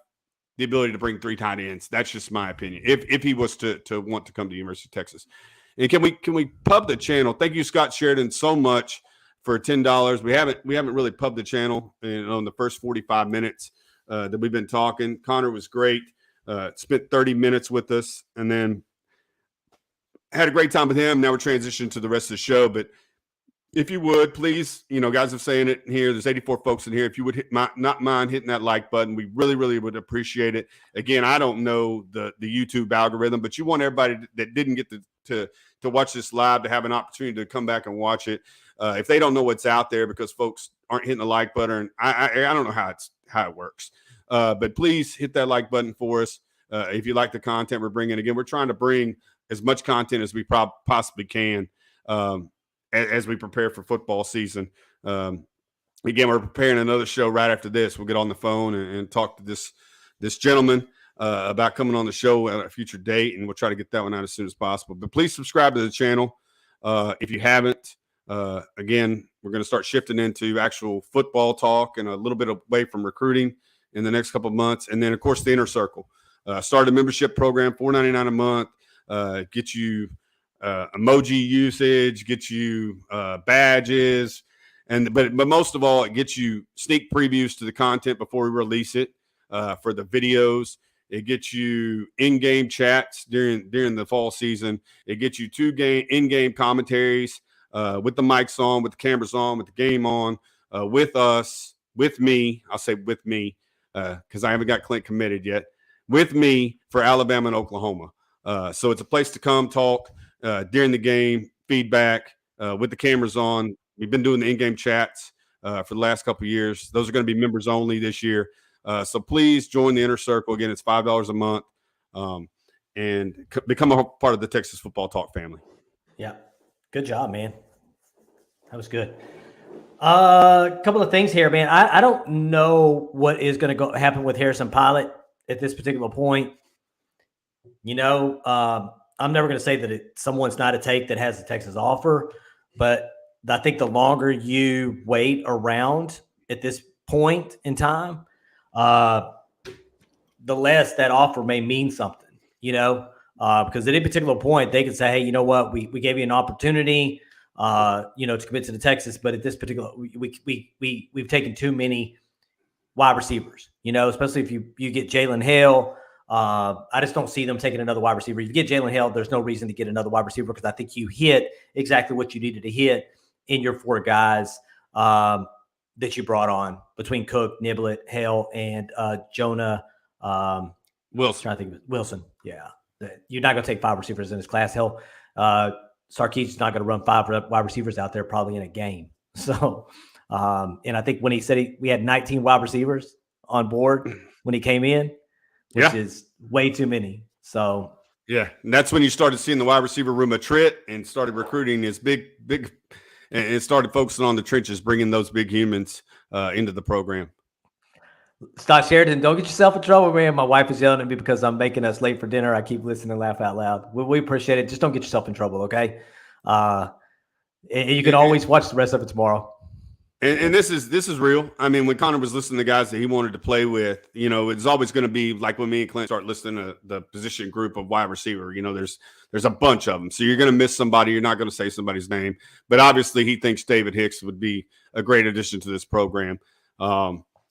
the ability to bring 3 tight ends. That's just my opinion. If he was to want to come to the University of Texas. And can we pub the channel? Thank you, Scott Sheridan, so much for $10. We haven't really pubbed the channel on the first 45 minutes that we've been talking. Connor was great. Spent 30 minutes with us, and then had a great time with him. Now we're transitioning to the rest of the show. But if you would, please, guys are saying it here. There's 84 folks in here. If you would not mind hitting that like button, we really, really would appreciate it. Again, I don't know the YouTube algorithm, but you want everybody that didn't get to watch this live to have an opportunity to come back and watch it. If they don't know what's out there because folks aren't hitting the like button, I don't know how it works. But please hit that like button for us if you like the content we're bringing. Again, we're trying to bring as much content as we possibly can as we prepare for football season. Again, we're preparing another show right after this. We'll get on the phone and talk to this gentleman about coming on the show at a future date, and we'll try to get that one out as soon as possible. But please subscribe to the channel. If you haven't, again, we're going to start shifting into actual football talk and a little bit away from recruiting in the next couple of months. And then, of course, the Inner Circle. Start a membership program, $4.99 a month, get you emoji usage, get you badges, but most of all, it gets you sneak previews to the content before we release it for the videos. It gets you in-game chats during the fall season. It gets you in-game commentaries with the mics on, with the cameras on, with the game on, with us, with me. I'll say with me because I haven't got Clint committed yet. With me for Alabama and Oklahoma. So it's a place to come talk during the game, feedback with the cameras on. We've been doing the in-game chats for the last couple of years. Those are going to be members only this year. So please join the Inner Circle. Again, it's $5 a month and become a part of the Texas Football Talk family. Yeah. Good job, man. That was good. A couple of things here, man. I don't know what is going to happen with Harrison Pilot at this particular point. You know, I'm never going to say that someone's not a take that has a Texas offer, but I think the longer you wait around at this point in time, the less that offer may mean something, you know, because at any particular point they could say, hey, you know what, we gave you an opportunity, you know, to commit to the Texas, but at this particular, we've taken too many wide receivers, you know, especially if you get Jalen Hale. I just don't see them taking another wide receiver. If you get Jalen Hale, there's no reason to get another wide receiver because I think you hit exactly what you needed to hit in your four guys that you brought on between Cook, Niblett, Hale, and Jonah Wilson. Trying to think of it. Wilson. Yeah. You're not going to take five receivers in this class. Hell, Sarkisian's not going to run five wide receivers out there probably in a game. So, and I think when he said we had 19 wide receivers on board when he came in, which is way too many. So, yeah, and that's when you started seeing the wide receiver room attrit and started recruiting his big, and started focusing on the trenches, bringing those big humans into the program. Stock Sheridan, don't get yourself in trouble, man. My wife is yelling at me because I'm making us late for dinner. I keep listening and laugh out loud. We appreciate it. Just don't get yourself in trouble, okay? And you can always watch the rest of it tomorrow. And this is real. I mean, when Connor was listening to guys that he wanted to play with, you know, it's always going to be like when me and Clint start listening to the position group of wide receiver. You know, there's a bunch of them, so you're going to miss somebody. You're not going to say somebody's name, but obviously he thinks David Hicks would be a great addition to this program,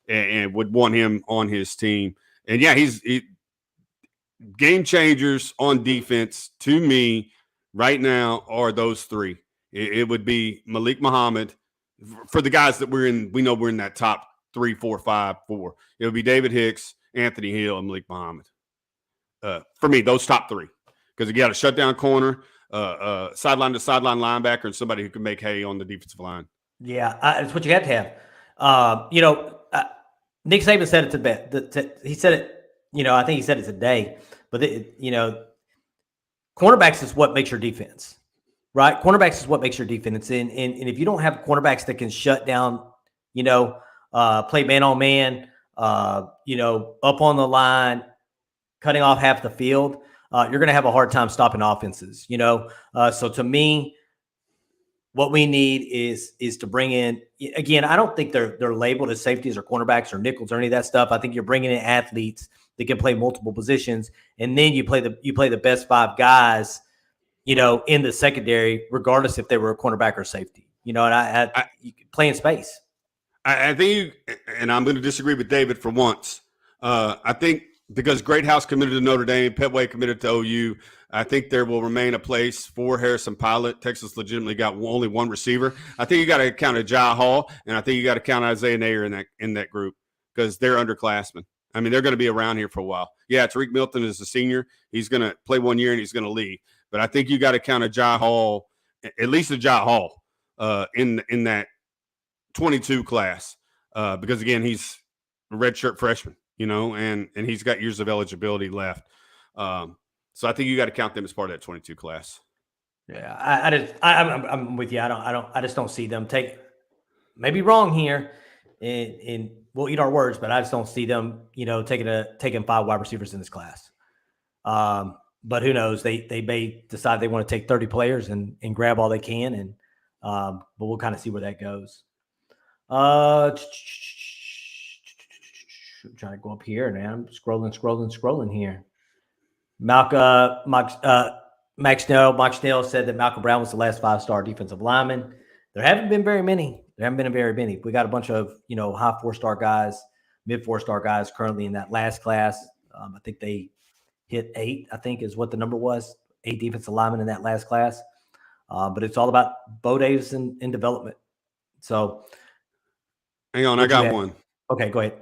and would want him on his team. And yeah, he's game changers on defense to me right now are those three. It would be Malik Muhammad. For the guys that we know we're in that top 3, 4, 5, 4. It would be David Hicks, Anthony Hill, and Malik Muhammad. For me, those top three. Because you got a shutdown corner, sideline to sideline linebacker, and somebody who can make hay on the defensive line. Yeah, it's what you have to have. You know, Nick Saban said it to bed. He said it, you know, I think he said it today. But, you know, cornerbacks is what makes your defense. Right, cornerbacks is what makes your defense. And if you don't have cornerbacks that can shut down, you know, play man on man, you know, up on the line, cutting off half the field, you're going to have a hard time stopping offenses. You know, so to me, what we need is to bring in again. I don't think they're labeled as safeties or cornerbacks or nickels or any of that stuff. I think you're bringing in athletes that can play multiple positions, and then you play the best five guys, you know, in the secondary, regardless if they were a cornerback or safety, you know, and I you can play in space. I think and I'm going to disagree with David for once. I think because Greathouse committed to Notre Dame, Petway committed to OU, I think there will remain a place for Harrison Pilot. Texas legitimately got only one receiver. I think you got to count Jai Hall, and I think you got to count Isaiah Nair in that group because they're underclassmen. I mean, they're going to be around here for a while. Yeah, Tariq Milton is a senior. He's going to play 1 year and he's going to leave. But I think you got to count Jai Hall, at least Jai Hall, in that 22 class, because again he's a redshirt freshman, you know, and he's got years of eligibility left. So I think you got to count them as part of that 22 class. Yeah, I'm with you. I just don't see them take. Maybe wrong here, and we'll eat our words, but I just don't see them, you know, taking 5 wide receivers in this class. but who knows? They may decide they want to take 30 players and grab all they can, and but we'll kind of see where that goes. Trying to go up here, man. I'm scrolling here. Max Snell said that Malcolm Brown was the last 5-star defensive lineman. There haven't been very many. We got a bunch of, high 4-star guys, mid 4-star guys currently in that last class. I think they hit 8, I think is what the number was, 8 defensive linemen in that last class. But it's all about Bo Davis and development. So hang on, I got one. Okay, go ahead.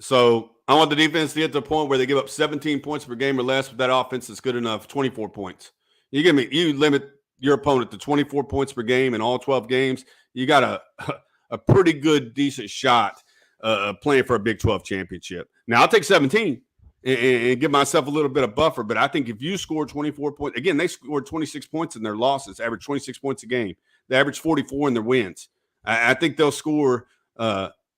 So I want the defense to get to the point where they give up 17 points per game or less, but that offense is good enough, 24 points. You limit your opponent to 24 points per game in all 12 games, you got a pretty good, decent shot playing for a Big 12 championship. Now, I'll take 17 and give myself a little bit of buffer, but I think if you score 24 points, again, they scored 26 points in their losses, average 26 points a game. They average 44 in their wins. I think they'll score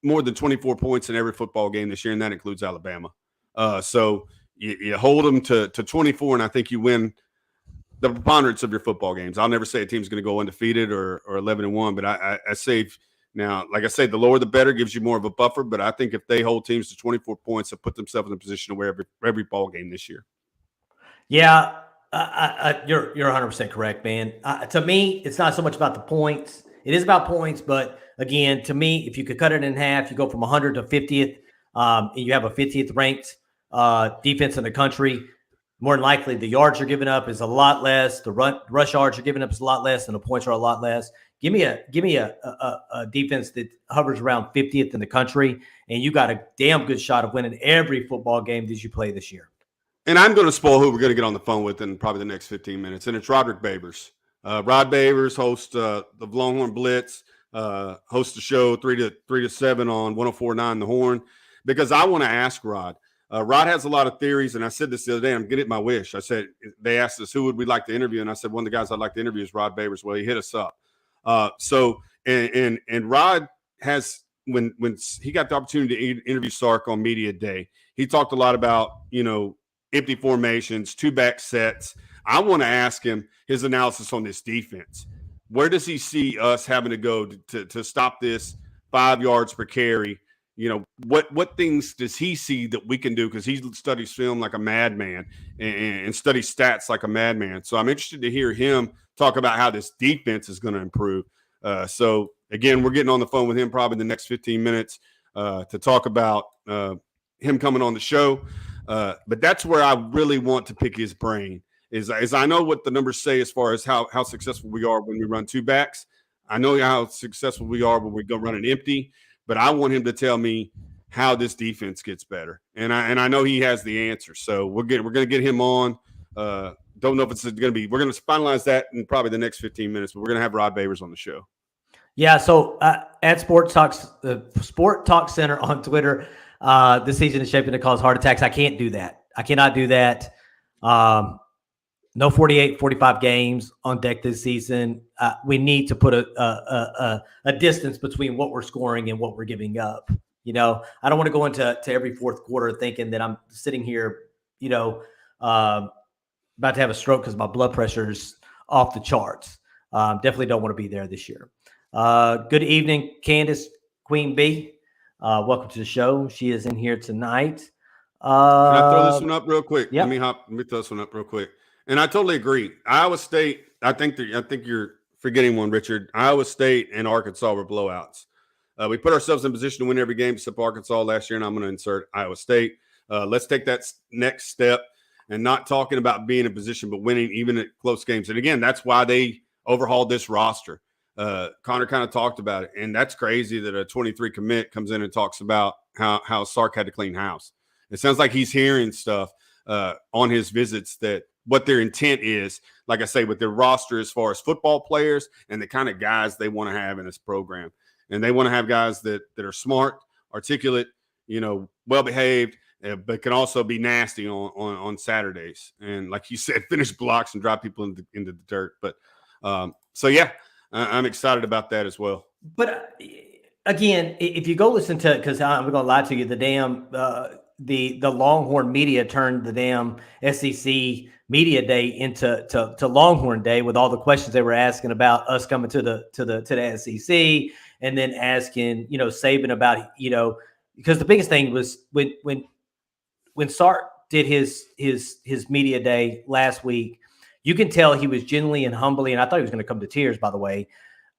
more than 24 points in every football game this year, and that includes Alabama. So you hold them to 24, and I think you win the preponderance of your football games. I'll never say a team's going to go undefeated or 11-1, but I say now, like I say, the lower the better, gives you more of a buffer. But I think if they hold teams to 24 points, they'll put themselves in a position to win every ball game this year. Yeah, you're 100% correct, man. To me, it's not so much about the points. It is about points, but again, to me, if you could cut it in half, you go from 100 to 50th, and you have a 50th ranked defense in the country. More than likely, the yards you're giving up is a lot less. The rush yards you're giving up is a lot less, and the points are a lot less. Give me a defense that hovers around 50th in the country, and you got a damn good shot of winning every football game that you play this year. And I'm going to spoil who we're going to get on the phone with in probably the next 15 minutes, and it's Roderick Babers. Rod Babers hosts the Longhorn Blitz, hosts the show 3 to 7 on 104.9 The Horn, because I want to ask Rod. Rod has a lot of theories, and I said this the other day. I'm getting my wish. I said, they asked us who would we like to interview, and I said one of the guys I'd like to interview is Rod Babers. Well, he hit us up. And Rod has, when he got the opportunity to interview Sark on Media Day, he talked a lot about empty formations, 2-back sets. I want to ask him his analysis on this defense. Where does he see us having to go to stop this 5 yards per carry? What things does he see that we can do? Because he studies film like a madman and studies stats like a madman. So I'm interested to hear him talk about how this defense is going to improve. So, again, we're getting on the phone with him probably in the next 15 minutes to talk about him coming on the show. But that's where I really want to pick his brain. Is I know what the numbers say as far as how successful we are when we run 2 backs. I know how successful we are when we go running empty. But I want him to tell me how this defense gets better, and I know he has the answer. So we're going to get him on. Don't know if it's going to be. We're going to finalize that in probably the next 15 minutes. But we're going to have Rod Babers on the show. Yeah. So at Sport Talk Center on Twitter, this season is shaping to cause heart attacks. I can't do that. I cannot do that. No 48, 45 games on deck this season. We need to put a distance between what we're scoring and what we're giving up. I don't want to go into every fourth quarter thinking that I'm sitting here, about to have a stroke because my blood pressure is off the charts. Definitely don't want to be there this year. Good evening, Candace Queen B. Welcome to the show. She is in here tonight. Can I throw this one up real quick? Yep. Let me throw this one up real quick. And I totally agree. Iowa State, I think you're forgetting one, Richard. Iowa State and Arkansas were blowouts. We put ourselves in position to win every game except Arkansas last year, and I'm going to insert Iowa State. Let's take that next step and not talking about being in position, but winning even at close games. And, again, that's why they overhauled this roster. Connor kind of talked about it, and that's crazy that a 23 commit comes in and talks about how Sark had to clean house. It sounds like he's hearing stuff on his visits that what their intent is, like I say, with their roster as far as football players and the kind of guys they want to have in this program. And they want to have guys that are smart, articulate, well-behaved, but can also be nasty on Saturdays. And like you said, finish blocks and drive people into the dirt. But I'm excited about that as well. But again, if you go listen to, because I'm going to lie to you, the damn the Longhorn media turned the damn SEC media day into to Longhorn Day with all the questions they were asking about us coming to the SEC, and then asking Saban about because the biggest thing was when Sark did his media day last week, you can tell he was genuinely and humbly, and I thought he was going to come to tears, by the way,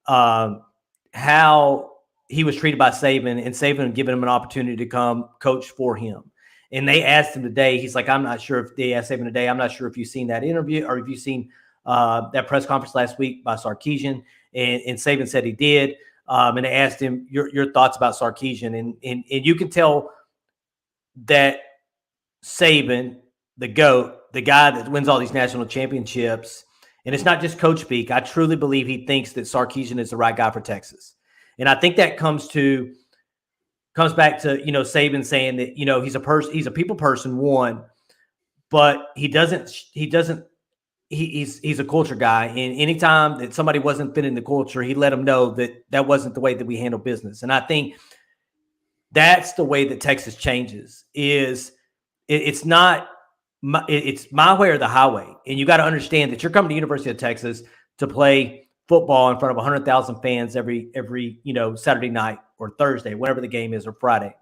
how he was treated by Saban, and Saban giving him an opportunity to come coach for him. And they asked him today, he's like, I'm not sure if they asked Saban today, I'm not sure if you've seen that interview or if you've seen that press conference last week by Sarkisian. And Saban said he did. And they asked him your thoughts about Sarkisian. And you can tell that Saban, the GOAT, the guy that wins all these national championships, and it's not just coach speak. I truly believe he thinks that Sarkisian is the right guy for Texas. And I think that comes back to, Saban saying that, he's a people person, one, but he's a culture guy. And anytime that somebody wasn't fitting the culture, he let them know that wasn't the way that we handle business. And I think that's the way that Texas changes it's not, it's my way or the highway. And you got to understand that you're coming to University of Texas to play football in front of 100,000 fans every Saturday night or Thursday, whatever the game is, or Friday.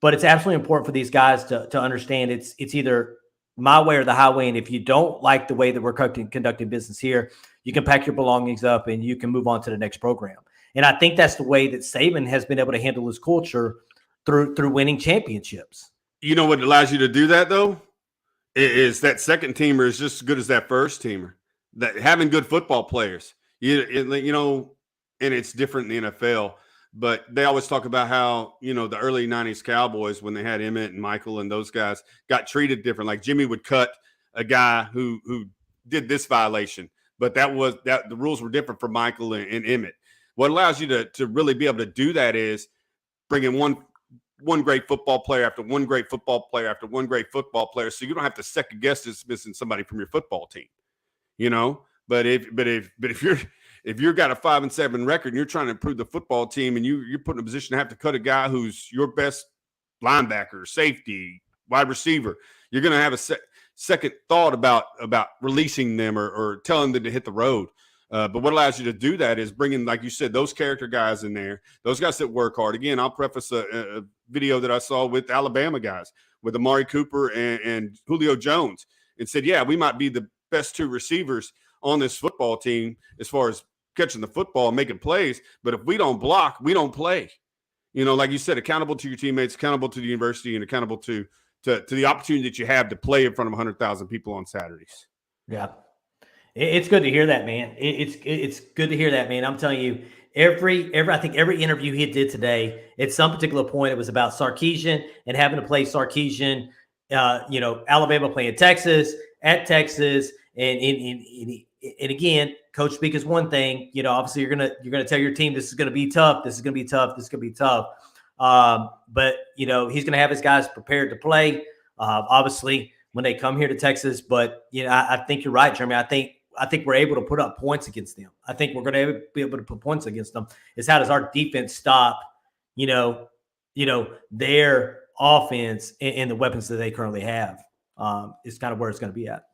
But it's absolutely important for these guys to understand it's either my way or the highway. And if you don't like the way that we're conducting business here, you can pack your belongings up and you can move on to the next program. And I think that's the way that Saban has been able to handle his culture through winning championships. You know what allows you to do that, though, is that second teamer is just as good as that first teamer. That having good football players, and it's different in the NFL. But they always talk about how the early '90s Cowboys, when they had Emmett and Michael and those guys, got treated different. Like Jimmy would cut a guy who did this violation, but the rules were different for Michael and Emmett. What allows you to really be able to do that is bringing one great football player after one great football player after one great football player, so you don't have to second guess dismissing somebody from your football team. But if you're got a 5-7 record and you're trying to improve the football team and you're put in a position to have to cut a guy who's your best linebacker, safety, wide receiver, you're going to have a second thought about releasing them or telling them to hit the road. But what allows you to do that is bringing, like you said, those character guys in there, those guys that work hard. Again, I'll preface a video that I saw with Alabama guys, with Amari Cooper and Julio Jones, and said, yeah, we might be the best two receivers on this football team as far as catching the football and making plays. But if we don't block, we don't play. Like you said, accountable to your teammates, accountable to the university, and accountable to the opportunity that you have to play in front of 100,000 people on Saturdays. Yeah. It's good to hear that, man. It's good to hear that, man. I'm telling you, I think every interview he did today, at some particular point, it was about Sarkisian and having to play Sarkisian, Alabama playing Texas, at Texas. And again, coach speak is one thing, obviously you're going to tell your team, this is going to be tough. This is going to be tough. This is going to be tough. But he's going to have his guys prepared to play, obviously, when they come here to Texas. But, I think you're right, Jeremy. I think we're able to put up points against them. I think we're going to be able to put points against them. Is how does our defense stop, their offense and the weapons that they currently have. Is kind of where it's going to be at.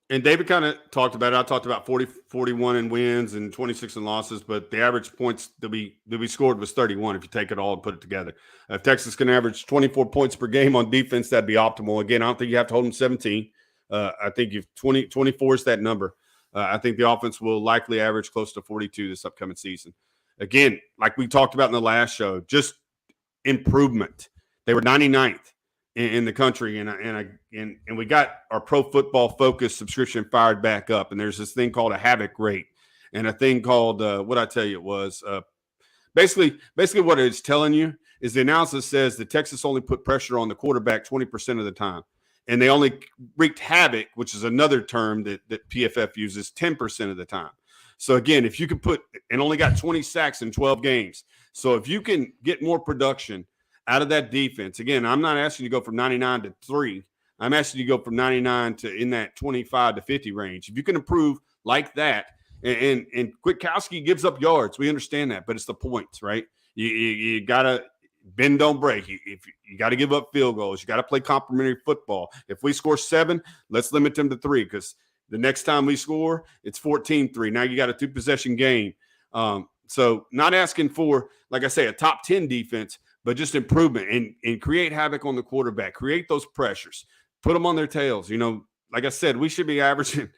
And David kind of talked about it. I talked about 41 in wins and 26 in losses, but the average points that we scored was 31 if you take it all and put it together. If Texas can average 24 points per game on defense, that'd be optimal. Again, I don't think you have to hold them 17. I think if 24 is that number. I think the offense will likely average close to 42 this upcoming season. Again, like we talked about in the last show, just improvement. They were 99th in the country, and we got our Pro Football Focus subscription fired back up. And there's this thing called a havoc rate, and a thing called what I tell you it was basically what it's telling you is the analysis says that Texas only put pressure on the quarterback 20% of the time, and they only wreaked havoc, which is another term that PFF uses, 10% of the time. So again, if you can and only got 20 sacks in 12 games, so if you can get more production out of that defense, again, I'm not asking you to go from 99 to 3. I'm asking you to go from 99 to in that 25 to 50 range. If you can improve like that, and Kwiatkowski gives up yards, we understand that, but it's the points, right? You gotta bend, don't break. If you got to give up field goals, you got to play complimentary football. If we score 7, let's limit them to 3 because the next time we score, it's 14-3. Now you got a 2-possession game. So not asking for, like I say, a top 10 defense, but just improvement and create havoc on the quarterback. Create those pressures. Put them on their tails. You know, like I said, we should be averaging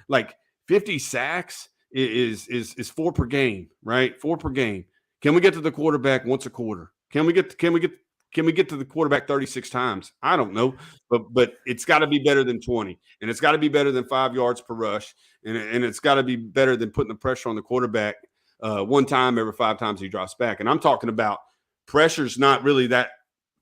like 50 sacks is 4 per game, right? 4 per game. Can we get to the quarterback once a quarter? Can we get to the quarterback 36 times? I don't know, but it's got to be better than 20, and it's got to be better than 5 yards per rush, and it's got to be better than putting the pressure on the quarterback one time every 5 times he drops back. And I'm talking about pressure's not really that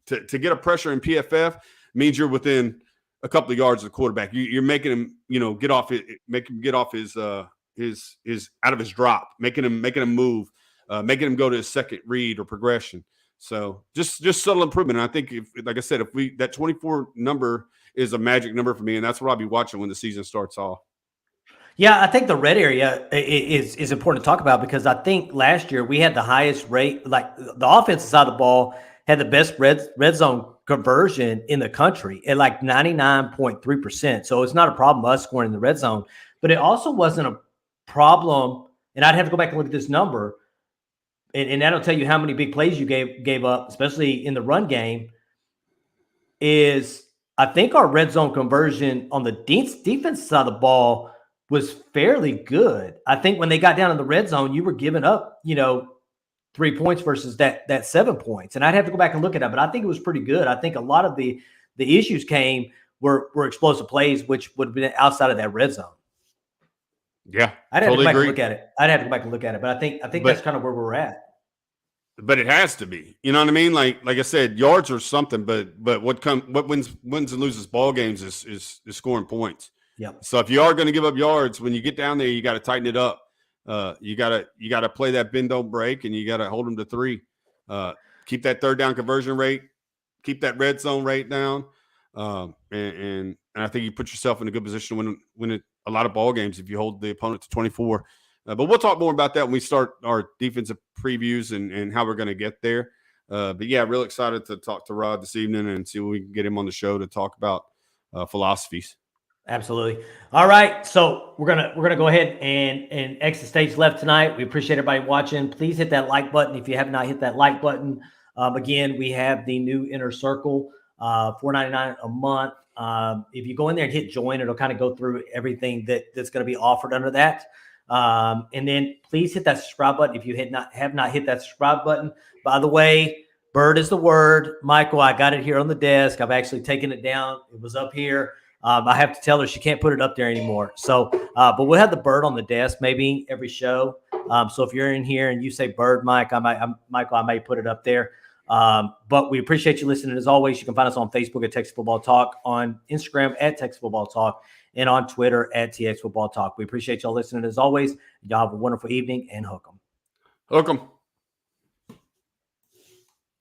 to get a pressure in PFF means you're within a couple of yards of the quarterback. You're making him, get off his out of his drop, making him move, making him go to his second read or progression. So just subtle improvement. And I think like I said, that 24 number is a magic number for me, and that's what I'll be watching when the season starts off. Yeah, I think the red area is important to talk about because I think last year we had the highest rate, like the offensive side of the ball had the best red zone conversion in the country at like 99.3%. So it's not a problem us scoring in the red zone, but it also wasn't a problem. And I'd have to go back and look at this number, and that'll tell you how many big plays you gave up, especially in the run game. Is I think our red zone conversion on the defense side of the ball was fairly good. I think when they got down in the red zone, you were giving up, 3 points versus that 7 points. And I'd have to go back and look at that, but I think it was pretty good. I think a lot of the issues were explosive plays, which would have been outside of that red zone. Yeah, I'd have to go back and look at it. I'd have to go back and look at it, but I think that's kind of where we're at. But it has to be. You know what I mean? Like I said, yards are something, but what wins and loses ball games is scoring points. Yep. So if you are going to give up yards, when you get down there, you got to tighten it up. You got to play that bend don't break, and you got to hold them to 3. Keep that third down conversion rate, keep that red zone rate down, and I think you put yourself in a good position to win a lot of ball games if you hold the opponent to 24. But we'll talk more about that when we start our defensive previews and how we're going to get there. But yeah, real excited to talk to Rod this evening and see if we can get him on the show to talk about philosophies. Absolutely. All right. So we're gonna go ahead and exit stage left tonight. We appreciate everybody watching. Please hit that like button if you have not hit that like button. Again, we have the new Inner Circle, $4.99 a month. If you go in there and hit join, it'll kind of go through everything that's going to be offered under that. And then please hit that subscribe button if you have not hit that subscribe button. By the way, bird is the word. Michael, I got it here on the desk. I've actually taken it down. It was up here. I have to tell her she can't put it up there anymore. So, but we'll have the bird on the desk maybe every show. So if you're in here and you say bird, Michael, I may put it up there. But we appreciate you listening. As always, you can find us on Facebook at Texas Football Talk, on Instagram at Texas Football Talk, and on Twitter at TX Football Talk. We appreciate y'all listening as always. Y'all have a wonderful evening and hook 'em. Hook 'em.